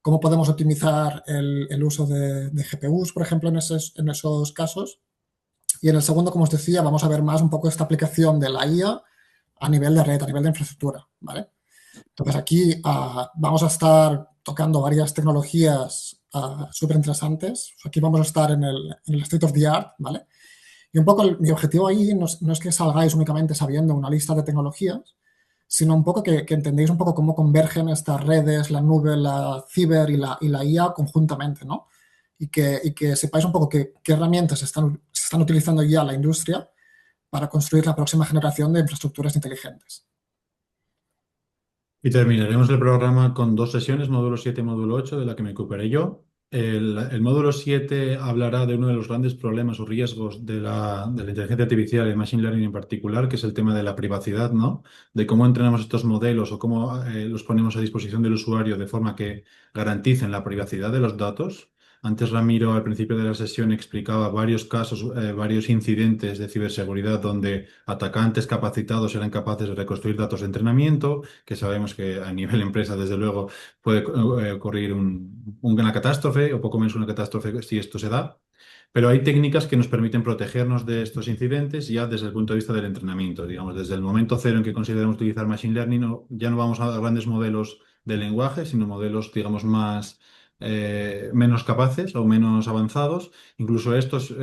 cómo podemos optimizar el uso de GPUs, por ejemplo, en esos casos. Y en el segundo, como os decía, vamos a ver más un poco esta aplicación de la IA a nivel de red, a nivel de infraestructura, ¿vale? Entonces aquí vamos a estar tocando varias tecnologías súper interesantes. Aquí vamos a estar en el state of the art, ¿vale? Y un poco mi objetivo ahí no es que salgáis únicamente sabiendo una lista de tecnologías, sino un poco que entendéis un poco cómo convergen estas redes, la nube, la ciber y la IA conjuntamente, ¿no? Y que sepáis un poco qué herramientas se están utilizando ya la industria para construir la próxima generación de infraestructuras inteligentes. Y terminaremos el programa con dos sesiones, módulo 7 y módulo 8, de la que me ocuparé yo. El módulo 7 hablará de uno de los grandes problemas o riesgos de la inteligencia artificial y el machine learning en particular, que es el tema de la privacidad, ¿no? De cómo entrenamos estos modelos o cómo los ponemos a disposición del usuario de forma que garanticen la privacidad de los datos. Antes Ramiro, al principio de la sesión, explicaba varios casos, varios incidentes de ciberseguridad donde atacantes capacitados eran capaces de reconstruir datos de entrenamiento, que sabemos que a nivel empresa, desde luego, puede ocurrir una catástrofe o poco menos una catástrofe si esto se da. Pero hay técnicas que nos permiten protegernos de estos incidentes ya desde el punto de vista del entrenamiento. Digamos, desde el momento cero en que consideramos utilizar Machine Learning, ya no vamos a grandes modelos de lenguaje, sino modelos, digamos, menos capaces o menos avanzados. Incluso estos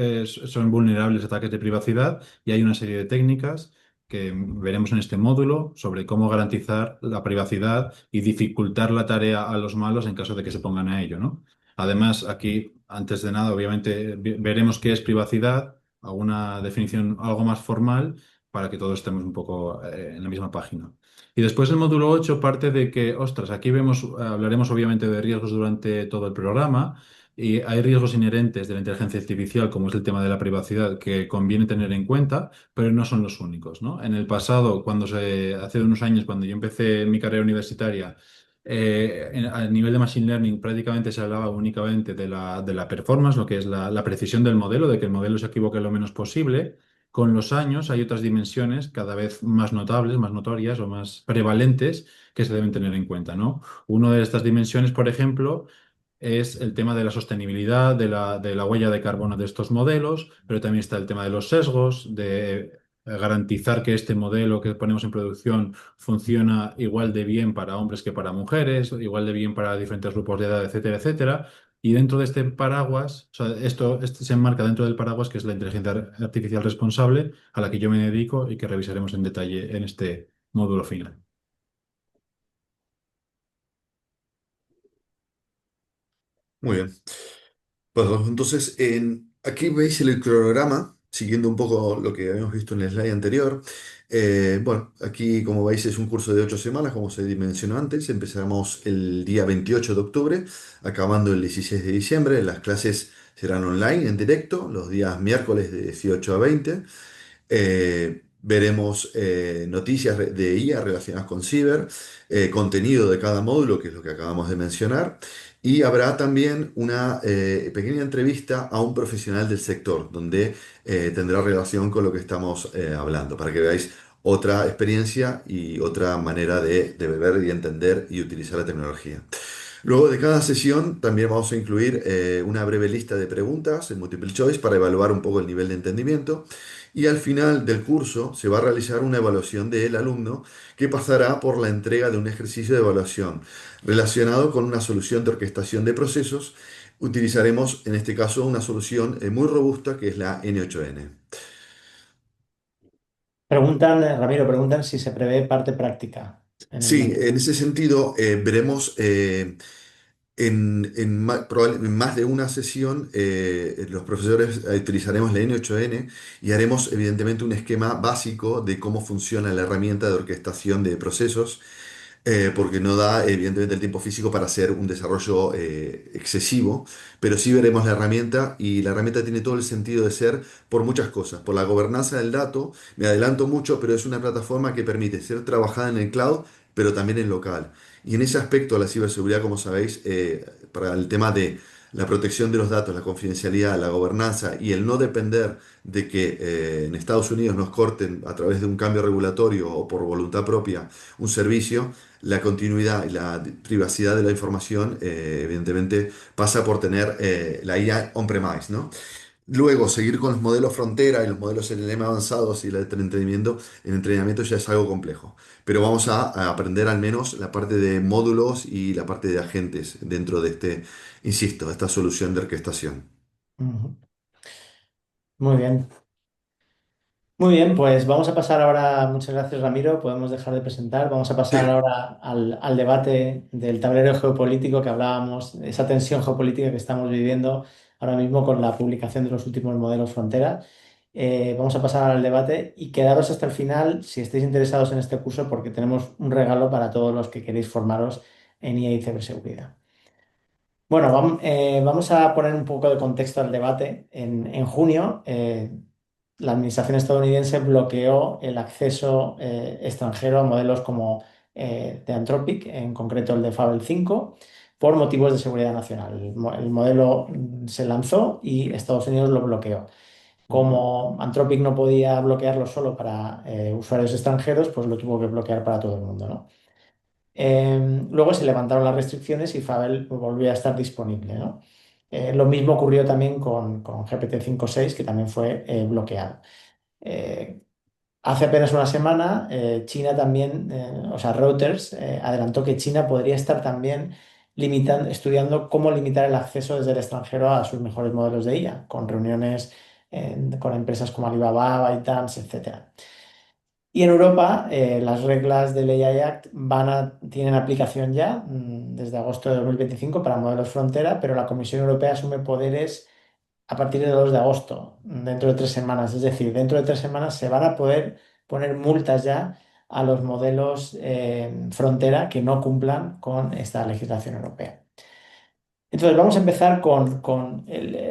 son vulnerables a ataques de privacidad y hay una serie de técnicas que veremos en este módulo sobre cómo garantizar la privacidad y dificultar la tarea a los malos en caso de que se pongan a ello, ¿no? Además, aquí, antes de nada, obviamente, veremos qué es privacidad, alguna definición algo más formal para que todos estemos un poco en la misma página. Y después el módulo 8 parte de que, ostras, aquí hablaremos obviamente de riesgos durante todo el programa y hay riesgos inherentes de la inteligencia artificial, como es el tema de la privacidad, que conviene tener en cuenta, pero no son los únicos, ¿no? En el pasado, hace unos años, cuando yo empecé mi carrera universitaria, a nivel de Machine Learning prácticamente se hablaba únicamente de la performance, lo que es la precisión del modelo, de que el modelo se equivoque lo menos posible. Con los años hay otras dimensiones cada vez más notables, más notorias o más prevalentes que se deben tener en cuenta, ¿no? Una de estas dimensiones, por ejemplo, es el tema de la sostenibilidad, de la huella de carbono de estos modelos, pero también está el tema de los sesgos, de garantizar que este modelo que ponemos en producción funciona igual de bien para hombres que para mujeres, igual de bien para diferentes grupos de edad, etcétera, etcétera. Y dentro de este paraguas, o sea, esto se enmarca dentro del paraguas que es la inteligencia artificial responsable, a la que yo me dedico y que revisaremos en detalle en este módulo final. Muy bien. Pues entonces, aquí veis el cronograma, siguiendo un poco lo que habíamos visto en el slide anterior. Bueno, aquí como veis es un curso de 8 semanas, como se mencionó antes. Empezamos el día 28 de octubre, acabando el 16 de diciembre. Las clases serán online, en directo, los días miércoles de 18 a 20. Veremos noticias de IA relacionadas con ciber, contenido de cada módulo, que es lo que acabamos de mencionar, y habrá también una pequeña entrevista a un profesional del sector, donde tendrá relación con lo que estamos hablando, para que veáis otra experiencia y otra manera de ver y entender y utilizar la tecnología. Luego de cada sesión también vamos a incluir una breve lista de preguntas en multiple choice para evaluar un poco el nivel de entendimiento. Y al final del curso se va a realizar una evaluación del alumno que pasará por la entrega de un ejercicio de evaluación relacionado con una solución de orquestación de procesos. Utilizaremos en este caso una solución muy robusta que es la N8N. Preguntan, Ramiro, preguntan si se prevé parte práctica en el Sí, módulo. en ese sentido veremos en más de una sesión, los profesores utilizaremos la N8N y haremos evidentemente un esquema básico de cómo funciona la herramienta de orquestación de procesos, porque no da evidentemente el tiempo físico para hacer un desarrollo excesivo, pero sí veremos la herramienta y la herramienta tiene todo el sentido de ser por muchas cosas, por la gobernanza del dato, me adelanto mucho, pero es una plataforma que permite ser trabajada en el cloud, pero también en local. Y en ese aspecto la ciberseguridad, como sabéis, para el tema de la protección de los datos, la confidencialidad, la gobernanza y el no depender de que en Estados Unidos nos corten a través de un cambio regulatorio o por voluntad propia un servicio, la continuidad y la privacidad de la información, evidentemente, pasa por tener la IA on-premise, ¿no? Luego, seguir con los modelos frontera y los modelos LLM avanzados y el entrenamiento ya es algo complejo. Pero vamos a aprender al menos la parte de módulos y la parte de agentes dentro de este, insisto, esta solución de orquestación. Ujú. Muy bien. Muy bien, pues vamos a pasar ahora, muchas gracias Ramiro, podemos dejar de presentar, vamos a pasar Sí, ahora al debate del tablero geopolítico que hablábamos, esa tensión geopolítica que estamos viviendo ahora mismo con la publicación de los últimos modelos frontera. Vamos a pasar al debate y quedaros hasta el final si estáis interesados en este curso porque tenemos un regalo para todos los que queréis formaros en IA y ciberseguridad. Bueno, vamos a poner un poco de contexto al debate. En junio, la administración estadounidense bloqueó el acceso extranjero a modelos como de Anthropic, en concreto el de Fable 5, por motivos de seguridad nacional. El modelo se lanzó y Estados Unidos lo bloqueó. ujú, Como Anthropic no podía bloquearlo solo para usuarios extranjeros, pues lo tuvo que bloquear para todo el mundo, ¿no? Luego se levantaron las restricciones y Fable volvió a estar disponible, ¿no? Lo mismo ocurrió también con GPT 5.6, que también fue bloqueado. Eh, Hace apenas una semana, China también, o sea, Reuters adelantó que China podría estar también estudiando cómo limitar el acceso desde el extranjero a sus mejores modelos de IA, con reuniones con empresas como Alibaba, ByteDance, etcétera. Y en Europa, las reglas del AI Act tienen aplicación ya desde agosto de 2025 para modelos frontera, pero la Comisión Europea asume poderes a partir del 2 de agosto, dentro de 3 semanas. Es decir, dentro de 3 semanas se van a poder poner multas ya a los modelos frontera que no cumplan con esta legislación europea. Entonces, vamos a empezar con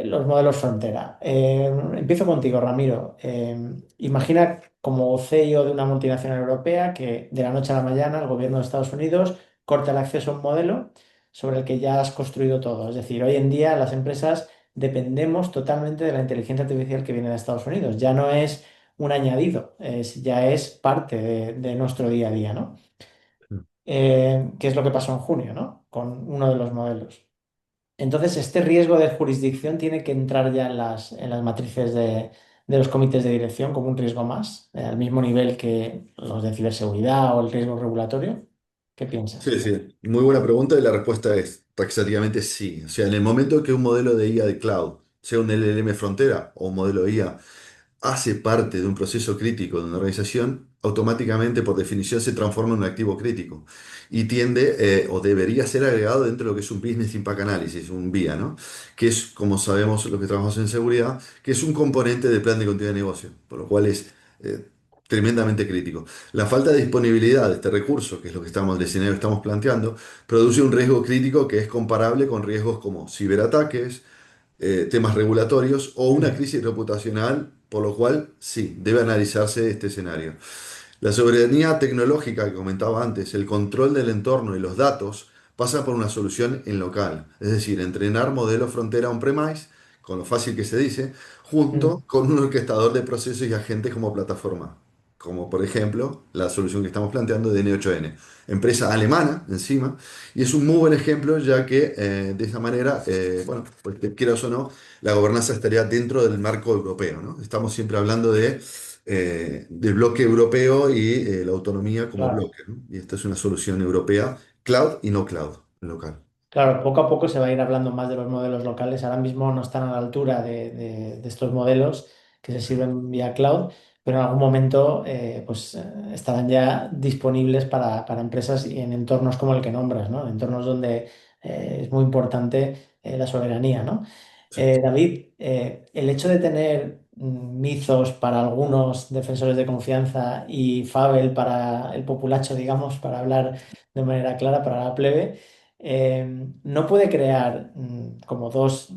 los modelos frontera. Empiezo contigo, Ramiro. Imagina como CEO de una multinacional europea que de la noche a la mañana el gobierno de Estados Unidos corta el acceso a un modelo sobre el que ya has construido todo. Es decir, hoy en día las empresas dependemos totalmente de la inteligencia artificial que viene de Estados Unidos. Ya no es un añadido, ya es parte de nuestro día a día, ¿no? Que es lo que pasó en junio, ¿no? Con uno de los modelos. Entonces, este riesgo de jurisdicción tiene que entrar ya en las matrices de los comités de dirección como un riesgo más, al mismo nivel que los de ciberseguridad o el riesgo regulatorio. ¿Qué piensas? Sí, sí, muy buena pregunta y la respuesta es taxativamente sí. O sea, en el momento que un modelo de IA de cloud, sea un LLM frontera o un modelo IA, hace parte de un proceso crítico de una organización, automáticamente por definición se transforma en un activo crítico y tiende o debería ser agregado dentro de lo que es un Business Impact Analysis, un BIA, ¿no? Que es, como sabemos los que trabajamos en seguridad, que es un componente del plan de continuidad de negocio, por lo cual es eh, tremendamente crítico. La falta de disponibilidad de este recurso, que es lo que estamos, el escenario que estamos planteando, produce un riesgo crítico que es comparable con riesgos como ciberataques, temas regulatorios o una Mm. crisis reputacional, por lo cual sí, debe analizarse este escenario. La soberanía tecnológica que comentaba antes, el control del entorno y los datos, pasa por una solución en local, es decir, entrenar modelos frontera on-premise, con lo fácil que se dice, Mm. junto con un orquestador de procesos y agentes como plataforma, como por ejemplo la solución que estamos planteando de N8N, empresa alemana encima, y es un muy buen ejemplo ya que de esa manera, bueno, pues que quieras o no, la gobernanza estaría dentro del marco europeo, ¿no? Estamos siempre hablando del bloque europeo y la autonomía como Claro. bloque, ¿no? Y esta es una solución europea, cloud y no cloud, local. Claro, poco a poco se va a ir hablando más de los modelos locales. Ahora mismo no están a la altura de estos modelos que se sirven vía cloud, pero en algún momento pues, estarán ya disponibles para empresas y en entornos como el que nombras, ¿no? Entornos donde es muy importante la soberanía, ¿no? David, el hecho de tener Mizos para algunos defensores de confianza y Fabel para el populacho, digamos, para hablar de manera clara para la plebe, no puede crear como dos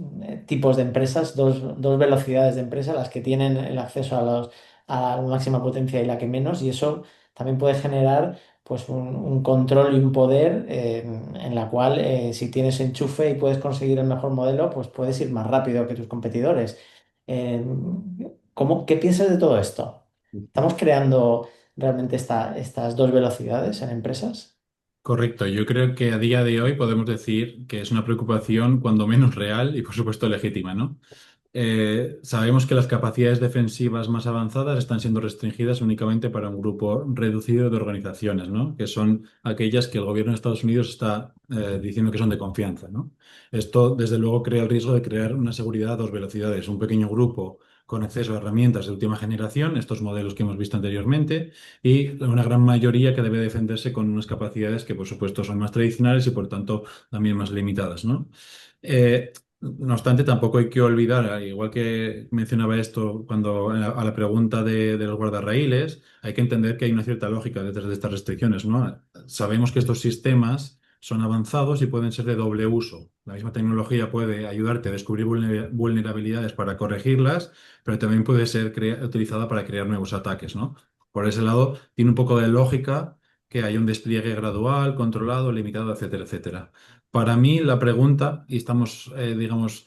tipos de empresas, dos velocidades de empresa, las que tienen el acceso a la máxima potencia y la que menos, y eso también puede generar pues un control y un poder en la cual si tienes enchufe y puedes conseguir el mejor modelo, pues puedes ir más rápido que tus competidores. Eh, ¿Qué piensas de todo esto? ¿Estamos creando realmente estas dos velocidades en empresas? Correcto, yo creo que a día de hoy podemos decir que es una preocupación cuando menos real y por supuesto legítima, ¿no? Sabemos que las capacidades defensivas más avanzadas están siendo restringidas únicamente para un grupo reducido de organizaciones, ¿no? Que son aquellas que el gobierno de Estados Unidos está diciendo que son de confianza, ¿no? Esto, desde luego, crea el riesgo de crear una seguridad a dos velocidades. Un pequeño grupo con acceso a herramientas de última generación, estos modelos que hemos visto anteriormente, y una gran mayoría que debe defenderse con unas capacidades que, por supuesto, son más tradicionales y, por tanto, también más limitadas, ¿no? Eh, no obstante, tampoco hay que olvidar, al igual que mencionaba esto cuando a la pregunta de los guardarraíles, hay que entender que hay una cierta lógica detrás de estas restricciones, ¿no? Sabemos que estos sistemas son avanzados y pueden ser de doble uso. La misma tecnología puede ayudarte a descubrir vulnerabilidades para corregirlas, pero también puede ser utilizada para crear nuevos ataques, ¿no? Por ese lado, tiene un poco de lógica que haya un despliegue gradual, controlado, limitado, etcétera, etcétera. Para mí, la pregunta, y estamos, digamos,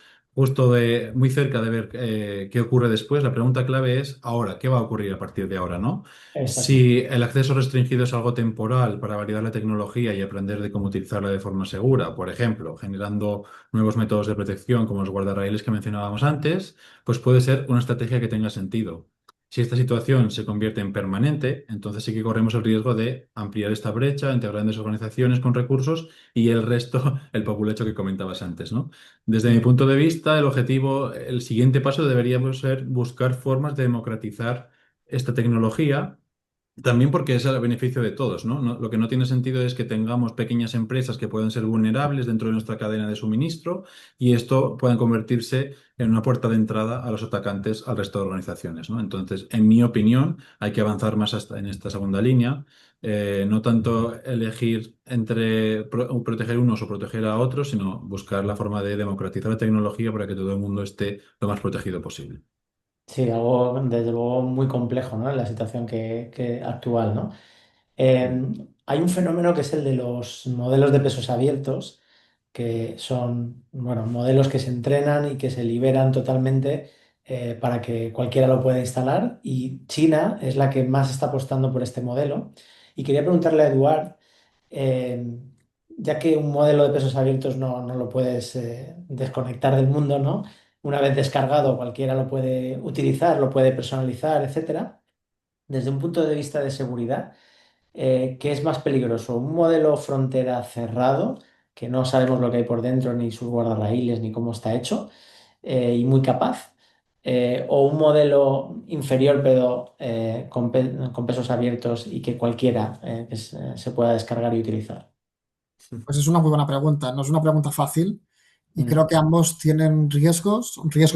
muy cerca de ver qué ocurre después, la pregunta clave es ahora, ¿qué va a ocurrir a partir de ahora, ¿no? Exacto. Si el acceso restringido es algo temporal para validar la tecnología y aprender de cómo utilizarla de forma segura, por ejemplo, generando nuevos métodos de protección como los guardarraíles que mencionábamos antes, pues puede ser una estrategia que tenga sentido. Si esta situación se convierte en permanente, entonces sí que corremos el riesgo de ampliar esta brecha entre grandes organizaciones con recursos y el resto, el populacho que comentabas antes, ¿no? Desde mi Mm. punto de vista, el objetivo, el siguiente paso deberíamos ser buscar formas de democratizar esta tecnología. También porque es al beneficio de todos, ¿no? Lo que no tiene sentido es que tengamos pequeñas empresas que pueden ser vulnerables dentro de nuestra cadena de suministro y esto pueda convertirse en una puerta de entrada a los atacantes al resto de organizaciones, ¿no? Entonces, en mi opinión, hay que avanzar más hasta en esta segunda línea, no tanto elegir entre proteger unos o proteger a otros, sino buscar la forma de democratizar la tecnología para que todo el mundo esté lo más protegido posible. Sí, algo desde luego muy complejo, ¿no? En la situación que actual, ¿no? Hay un fenómeno que es el de los modelos de pesos abiertos, que son, bueno, modelos que se entrenan y que se liberan totalmente para que cualquiera lo pueda instalar y China es la que más está apostando por este modelo. Y quería preguntarle a Eduard, eh, ya que un modelo de pesos abiertos no lo puedes desconectar del mundo, ¿no? Una vez descargado, cualquiera lo puede utilizar, lo puede personalizar, etcétera. Desde un punto de vista de seguridad, ¿qué es más peligroso? ¿Un modelo frontera cerrado, que no sabemos lo que hay por dentro, ni sus guardarraíles, ni cómo está hecho, y muy capaz? ¿O un modelo inferior, pero con pesos abiertos y que cualquiera se pueda descargar y utilizar? Pues es una muy buena pregunta, no es una pregunta fácil y Mm, creo que ambos tienen riesgos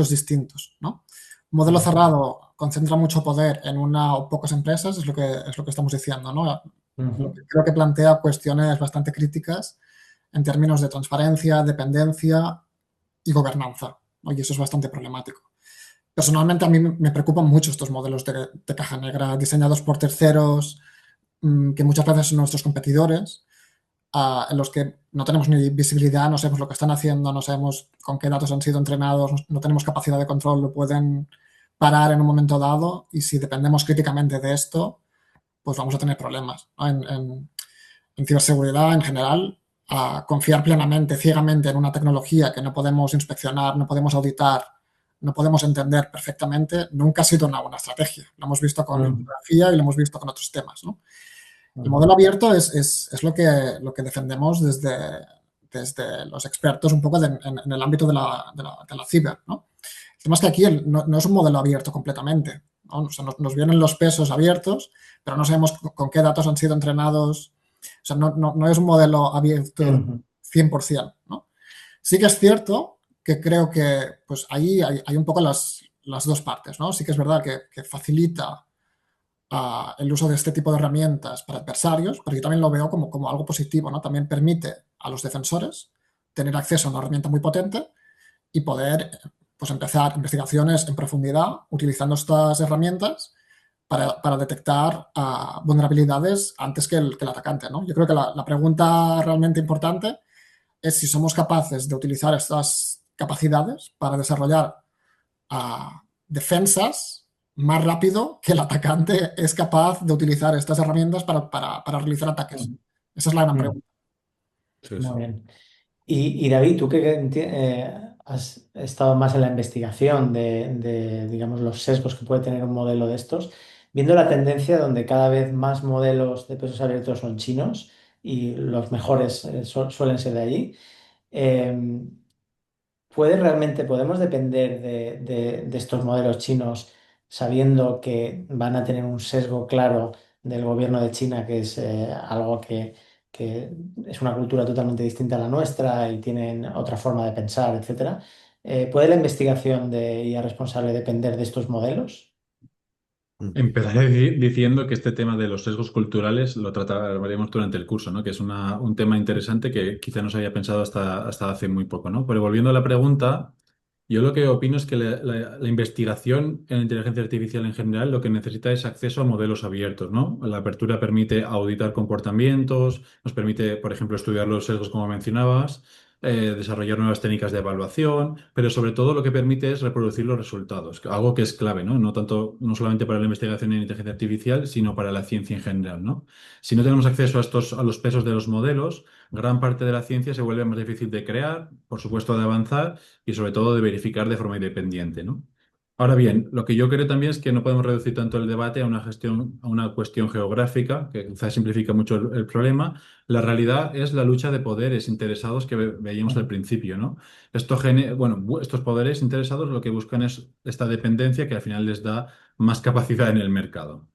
distintos, ¿no? Un modelo mm, cerrado concentra mucho poder en una o pocas empresas, es lo que estamos diciendo, ¿no? Lo ujú, que creo que plantea cuestiones bastante críticas en términos de transparencia, dependencia y gobernanza, ¿no? Y eso es bastante problemático. Personalmente a mí me preocupan mucho estos modelos de caja negra diseñados por terceros, que muchas veces son nuestros competidores, en los que no tenemos ni visibilidad, no sabemos lo que están haciendo, no sabemos con qué datos han sido entrenados, no tenemos capacidad de control, lo pueden parar en un momento dado y si dependemos críticamente de esto, pues vamos a tener problemas, ¿no? En ciberseguridad en general, a confiar plenamente, ciegamente en una tecnología que no podemos inspeccionar, no podemos auditar, no podemos entender perfectamente, nunca ha sido una buena estrategia. Lo hemos visto con mm, criptografía y lo hemos visto con otros temas, ¿no? El ujú, modelo abierto es lo que defendemos desde los expertos un poco en el ámbito de la ciber, ¿no? El tema es que aquí no es un modelo abierto completamente, ¿no? O sea, nos vienen los pesos abiertos, pero no sabemos con qué datos han sido entrenados. O sea, no es un modelo abierto ujú, 100%, ¿no? Sí que es cierto que creo que pues ahí hay un poco las dos partes, ¿no? Sí que es verdad que facilita el uso de este tipo de herramientas para adversarios, pero yo también lo veo como algo positivo, ¿no? También permite a los defensores tener acceso a una herramienta muy potente y poder pues, empezar investigaciones en profundidad utilizando estas herramientas para detectar vulnerabilidades antes que el atacante, ¿no? Yo creo que la pregunta realmente importante es si somos capaces de utilizar estas capacidades para desarrollar defensas más rápido que el atacante es capaz de utilizar estas herramientas para realizar ataques. ujú, Esa es la gran ujú. pregunta. Sí, Muy sí. bien. Y David, tú que has estado más en la investigación digamos, los sesgos que puede tener un modelo de estos, viendo la tendencia donde cada vez más modelos de pesos abiertos son chinos y los mejores suelen ser de allí, eh, podemos depender de estos modelos chinos sabiendo que van a tener un sesgo claro del gobierno de China, que es algo que es una cultura totalmente distinta a la nuestra y tienen otra forma de pensar, etcétera? ¿Puede la investigación de IA responsable depender de estos modelos? Mm. Empezaré diciendo que este tema de los sesgos culturales lo trataremos durante el curso, ¿no? Que es un tema interesante que quizá no se había pensado hasta hace muy poco, ¿no? Pero volviendo a la pregunta, yo lo que opino es que la investigación en la inteligencia artificial en general lo que necesita es acceso a modelos abiertos, ¿no? La apertura permite auditar comportamientos, nos permite, por ejemplo, estudiar los sesgos como mencionabas, desarrollar nuevas técnicas de evaluación, pero sobre todo lo que permite es reproducir los resultados, algo que es clave, ¿no? No tanto, no solamente para la investigación en inteligencia artificial, sino para la ciencia en general, ¿no? Si no tenemos acceso a los pesos de los modelos, gran parte de la ciencia se vuelve más difícil de crear, por supuesto de avanzar y sobre todo de verificar de forma independiente, ¿no? Ahora bien, lo que yo creo también es que no podemos reducir tanto el debate a a una cuestión geográfica, que quizás simplifica mucho el problema. La realidad es la lucha de poderes interesados que veíamos al Ujú, principio, ¿no? Bueno, estos poderes interesados lo que buscan es esta dependencia que al final les da más capacidad en el mercado.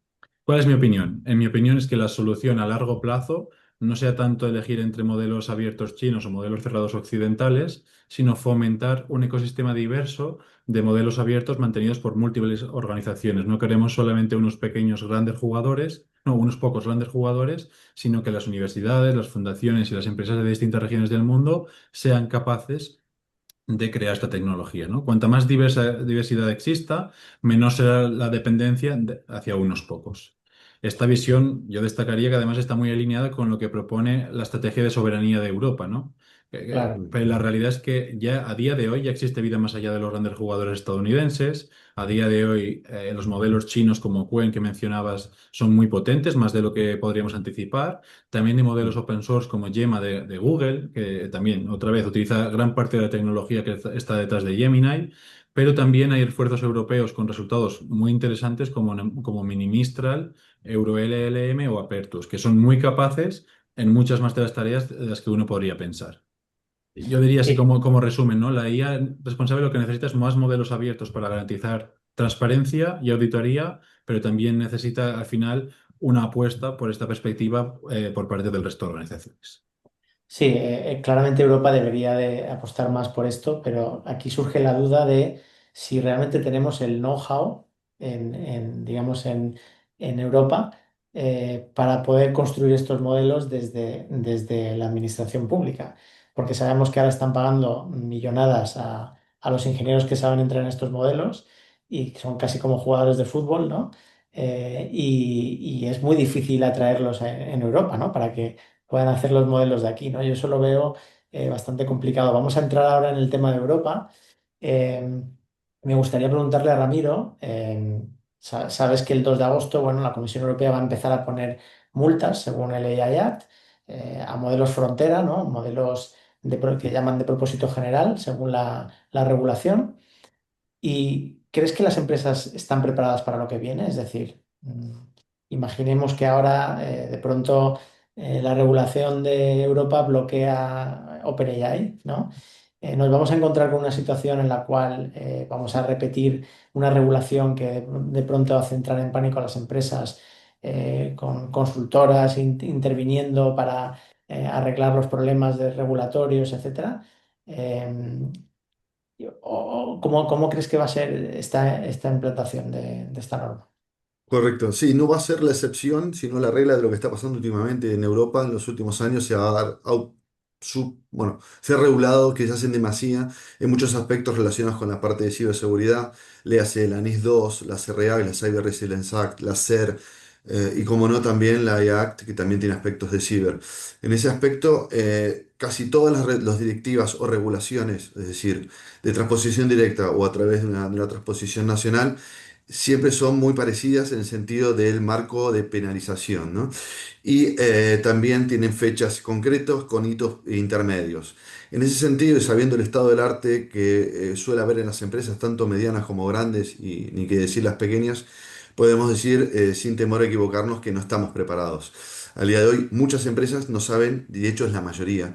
¿Cuál es mi opinión? En mi opinión es que la solución a largo plazo no sea tanto elegir entre modelos abiertos chinos o modelos cerrados occidentales, sino fomentar un ecosistema diverso de modelos abiertos mantenidos por múltiples organizaciones. No queremos solamente unos pequeños grandes jugadores, no, unos pocos grandes jugadores, sino que las universidades, las fundaciones y las empresas de distintas regiones del mundo sean capaces de crear esta tecnología, ¿no? Cuanta más diversidad exista, menor será la dependencia hacia unos pocos. Esta visión yo destacaría que además está muy alineada con lo que propone la estrategia de soberanía de Europa, ¿no? Claro. Pero la realidad es que ya a día de hoy ya existe vida más allá de los grandes jugadores estadounidenses. A día de hoy los modelos chinos como Qwen que mencionabas son muy potentes, más de lo que podríamos anticipar. También hay modelos open source como Gemma de Google, que también otra vez utiliza gran parte de la tecnología que está detrás de Gemini. Pero también hay esfuerzos europeos con resultados muy interesantes como Minimistral, EuroLLM o Apertus, que son muy capaces en muchas más de las tareas de las que uno podría pensar. Yo diría así Sí. como resumen, ¿no? La IA responsable lo que necesita es más modelos abiertos para garantizar transparencia y auditoría, pero también necesita al final una apuesta por esta perspectiva por parte del resto de organizaciones. Sí, claramente Europa debería de apostar más por esto, pero aquí surge la duda de si realmente tenemos el know-how digamos, en Europa para poder construir estos modelos desde la administración pública, porque sabemos que ahora están pagando millonadas a los ingenieros que saben entrar en estos modelos y que son casi como jugadores de fútbol, ¿no? Y es muy difícil atraerlos en Europa, ¿no? Para que puedan hacer los modelos de aquí, ¿no? Yo eso lo veo bastante complicado. Vamos a entrar ahora en el tema de Europa. Eh, Me gustaría preguntarle a Ramiro, sabes que el 2 de agosto, bueno, la Comisión Europea va a empezar a poner multas, según el AI Act, a modelos frontera, ¿no? Modelos que llaman de propósito general, según la regulación. ¿Y crees que las empresas están preparadas para lo que viene? Es decir, imaginemos que ahora de pronto la regulación de Europa bloquea OpenAI, ¿no? Nos vamos a encontrar con una situación en la cual vamos a repetir una regulación que de pronto hace entrar en pánico a las empresas con consultoras interviniendo para arreglar los problemas regulatorios, etcétera. Em, ¿Cómo crees que va a ser esta implantación de esta norma? Correcto, sí, no va a ser la excepción, sino la regla de lo que está pasando últimamente en Europa. En los últimos años se ha, bueno, se ha regulado que se hacen demasía en muchos aspectos relacionados con la parte de ciberseguridad, léase la NIS 2, la CRA, la Cyber Resilience Act, la CER, y como no también la IA Act, que también tiene aspectos de ciber. En ese aspecto, casi todas las directivas o regulaciones, es decir, de transposición directa o a través de una transposición nacional, siempre son muy parecidas en el sentido del marco de penalización, ¿no? Y también tienen fechas concretas con hitos intermedios. En ese sentido, y sabiendo el estado del arte que suele haber en las empresas, tanto medianas como grandes, y ni que decir las pequeñas, podemos decir sin temor a equivocarnos que no estamos preparados. Al día de hoy, muchas empresas no saben, y de hecho es la mayoría,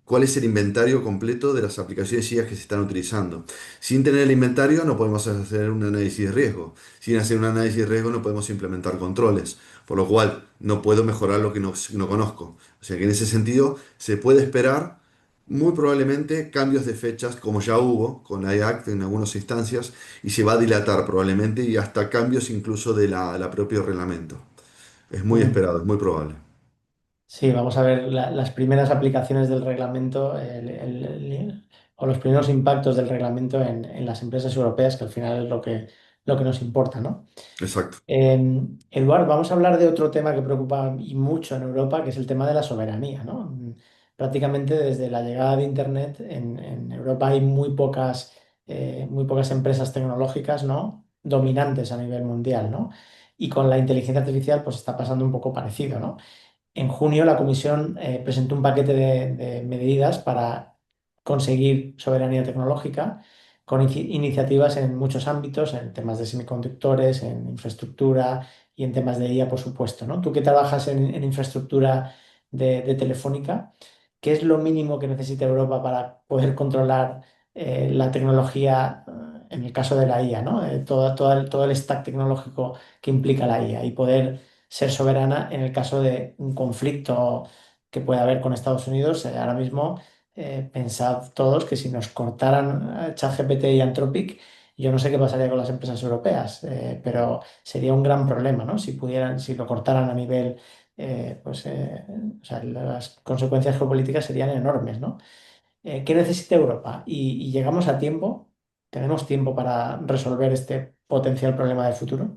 cuál es el inventario completo de las aplicaciones IA que se están utilizando. Sin tener el inventario no podemos hacer un análisis de riesgo. Sin hacer un análisis de riesgo no podemos implementar controles. Por lo cual no puedo mejorar lo que no conozco. O sea que en ese sentido se puede esperar muy probablemente cambios de fechas como ya hubo con la IACT en algunas instancias y se va a dilatar probablemente y hasta cambios incluso de la propio reglamento. Es muy Mm. esperado, es muy probable. Sí, vamos a ver las primeras aplicaciones del reglamento o los primeros impactos del reglamento en las empresas europeas, que al final es lo que nos importa, ¿no? Exacto. Eduard, vamos a hablar de otro tema que preocupa y mucho en Europa, que es el tema de la soberanía, ¿no? Prácticamente desde la llegada de Internet en Europa hay muy pocas empresas tecnológicas, ¿no? Dominantes a nivel mundial, ¿no? Y con la inteligencia artificial pues está pasando un poco parecido, ¿no? En junio la Comisión presentó un paquete de medidas para conseguir soberanía tecnológica con iniciativas en muchos ámbitos, en temas de semiconductores, en infraestructura y en temas de IA, por supuesto, ¿no? Tú que trabajas en infraestructura de Telefónica, ¿qué es lo mínimo que necesita Europa para poder controlar la tecnología, en el caso de la IA, ¿no? Todo el stack tecnológico que implica la IA y poder ser soberana en el caso de un conflicto que pueda haber con Estados Unidos? Ahora mismo, pensad todos que si nos cortaran ChatGPT y Anthropic, yo no sé qué pasaría con las empresas europeas, pero sería un gran problema, ¿no? Si lo cortaran a nivel, o sea, las consecuencias geopolíticas serían enormes, ¿no? ¿Qué necesita Europa? Y llegamos a tiempo, tenemos tiempo para resolver este potencial problema de futuro.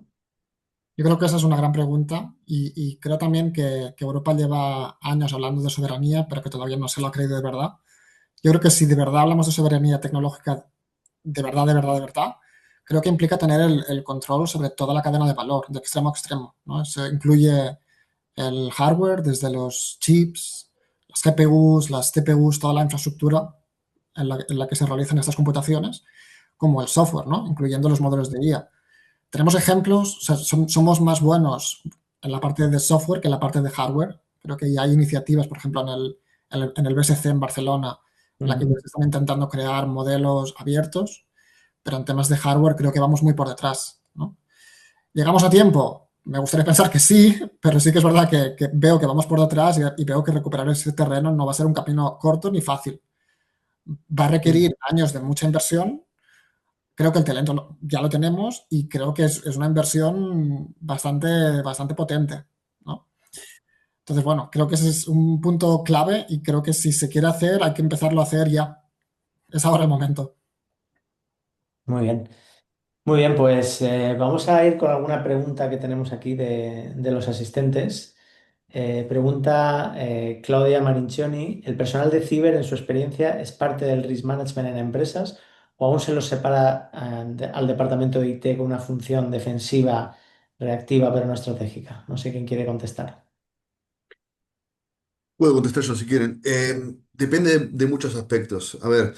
Yo creo que esa es una gran pregunta y creo también que Europa lleva años hablando de soberanía, pero que todavía no se lo ha creído de verdad. Yo creo que si de verdad hablamos de soberanía tecnológica, de verdad, de verdad, de verdad, creo que implica tener el control sobre toda la cadena de valor, de extremo a extremo, ¿no? Se incluye el hardware, desde los chips, las GPUs, las CPUs, toda la infraestructura en la que se realizan estas computaciones, como el software, ¿no? Incluyendo los modelos de IA. Tenemos ejemplos, o sea, somos más buenos en la parte de software que en la parte de hardware. Creo que ya hay iniciativas, por ejemplo, en el BSC en Barcelona, en la que ya Ujú. se están intentando crear modelos abiertos, pero en temas de hardware creo que vamos muy por detrás, ¿no? ¿Llegamos a tiempo? Me gustaría pensar que sí, pero sí que es verdad que veo que vamos por detrás y veo que recuperar ese terreno no va a ser un camino corto ni fácil. Va a requerir años de mucha inversión. Creo que el talento ya lo tenemos y creo que es una inversión bastante, bastante potente, ¿no? Entonces, bueno, creo que ese es un punto clave y creo que si se quiere hacer hay que empezarlo a hacer ya. Es ahora el momento. Muy bien. Muy bien, pues vamos a ir con alguna pregunta que tenemos aquí de los asistentes. Pregunta Claudia Marincioni, ¿el personal de ciber en su experiencia es parte del risk management en empresas o aún se los separa al departamento de IT con una función defensiva, reactiva, pero no estratégica? No sé quién quiere contestar. Puedo contestar yo si quieren. Depende de muchos aspectos. A ver,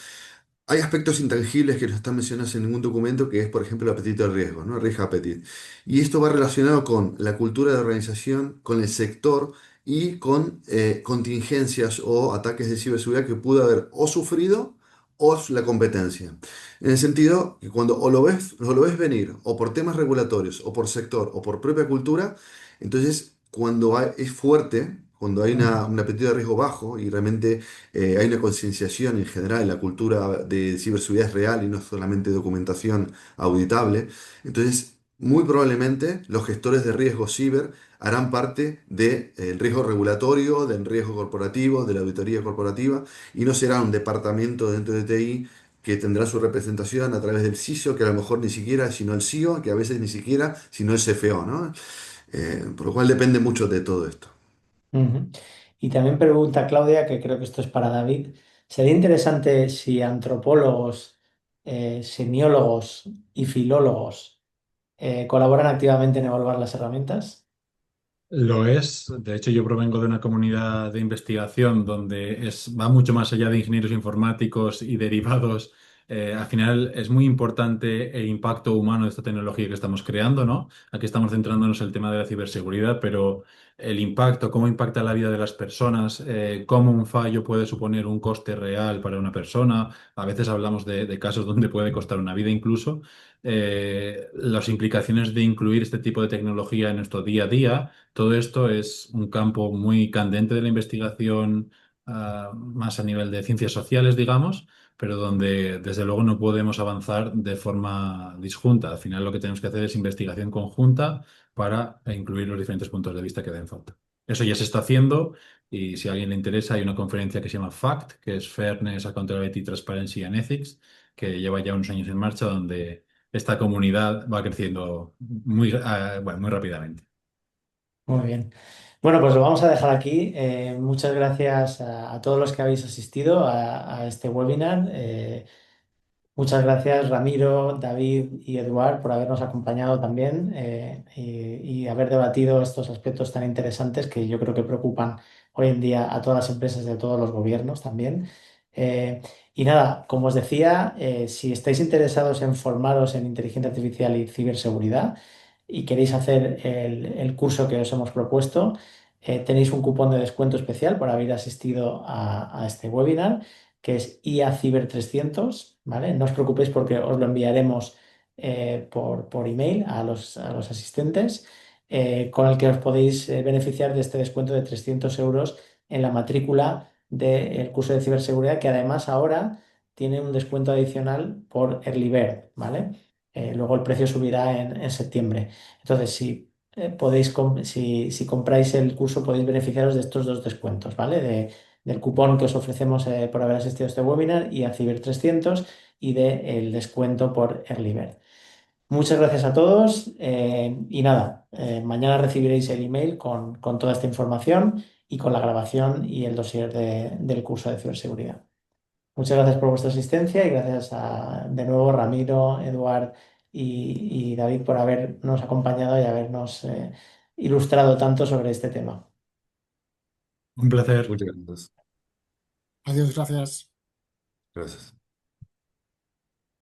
hay aspectos intangibles que no están mencionados en ningún documento, que es, por ejemplo, el apetito al riesgo, ¿no? Risk appetite. Y esto va relacionado con la cultura de organización, con el sector y con contingencias o ataques de ciberseguridad que pudo haber o sufrido o la competencia. En el sentido que cuando o lo ves venir, o por temas regulatorios, o por sector, o por propia cultura, entonces cuando es fuerte, cuando hay Ujú, un apetito de riesgo bajo y realmente hay una concienciación en general en la cultura de ciberseguridad es real y no es solamente documentación auditable. Entonces, muy probablemente los gestores de riesgo ciber harán parte del riesgo regulatorio, del riesgo corporativo, de la auditoría corporativa y no será un departamento dentro de TI que tendrá su representación a través del CISO, que a lo mejor ni siquiera, sino el CIO, que a veces ni siquiera, sino el CFO, ¿no? Por lo cual depende mucho de todo esto. ujú. Y también pregunta Claudia, que creo que esto es para David, ¿sería interesante si antropólogos, semiólogos y filólogos colaboran activamente en evaluar las herramientas? Lo es. De hecho, yo provengo de una comunidad de investigación donde va mucho más allá de ingenieros informáticos y derivados. Al final es muy importante el impacto humano de esta tecnología que estamos creando, ¿no? Aquí estamos centrándonos en el tema de la ciberseguridad, pero el impacto, cómo impacta la vida de las personas, cómo un fallo puede suponer un coste real para una persona. A veces hablamos de casos donde puede costar una vida incluso. Las implicaciones de incluir este tipo de tecnología en nuestro día a día. Todo esto es un campo muy candente de la investigación, más a nivel de ciencias sociales, digamos, pero donde desde luego no podemos avanzar de forma disjunta. Al final lo que tenemos que hacer es investigación conjunta para incluir los diferentes puntos de vista que den falta. Eso ya se está haciendo y si a alguien le interesa hay una conferencia que se llama FACT, que es Fairness, Accountability, Transparency and Ethics, que lleva ya unos años en marcha, donde esta comunidad va creciendo bueno, muy rápidamente. Muy bien. Bueno, pues lo vamos a dejar aquí. Muchas gracias a todos los que habéis asistido a este webinar. Muchas gracias, Ramiro, David y Eduard, por habernos acompañado también y haber debatido estos aspectos tan interesantes que yo creo que preocupan hoy en día a todas las empresas de todos los gobiernos también. Eh, y nada, como os decía, si estáis interesados en formaros en inteligencia artificial y ciberseguridad y queréis hacer el curso que os hemos propuesto, tenéis un cupón de descuento especial por haber asistido a este webinar que es IA Ciber 300, ¿vale? No os preocupéis porque os lo enviaremos por email a los asistentes, con el que os podéis beneficiar de este descuento de 300 euros en la matrícula del curso de ciberseguridad, que además ahora tiene un descuento adicional por Early Bird, ¿vale? Luego el precio subirá en septiembre. Entonces, si compráis el curso, podéis beneficiaros de estos dos descuentos, ¿vale? Del cupón que os ofrecemos por haber asistido a este webinar y a Ciber 300 y del descuento por Early Bird. Muchas gracias a todos y nada, mañana recibiréis el email con toda esta información y con la grabación y el dossier del curso de ciberseguridad. Muchas gracias por vuestra asistencia y gracias de nuevo Ramiro, Eduard y David por habernos acompañado y habernos ilustrado tanto sobre este tema. Un placer. Muchas gracias. Adiós, gracias. Gracias.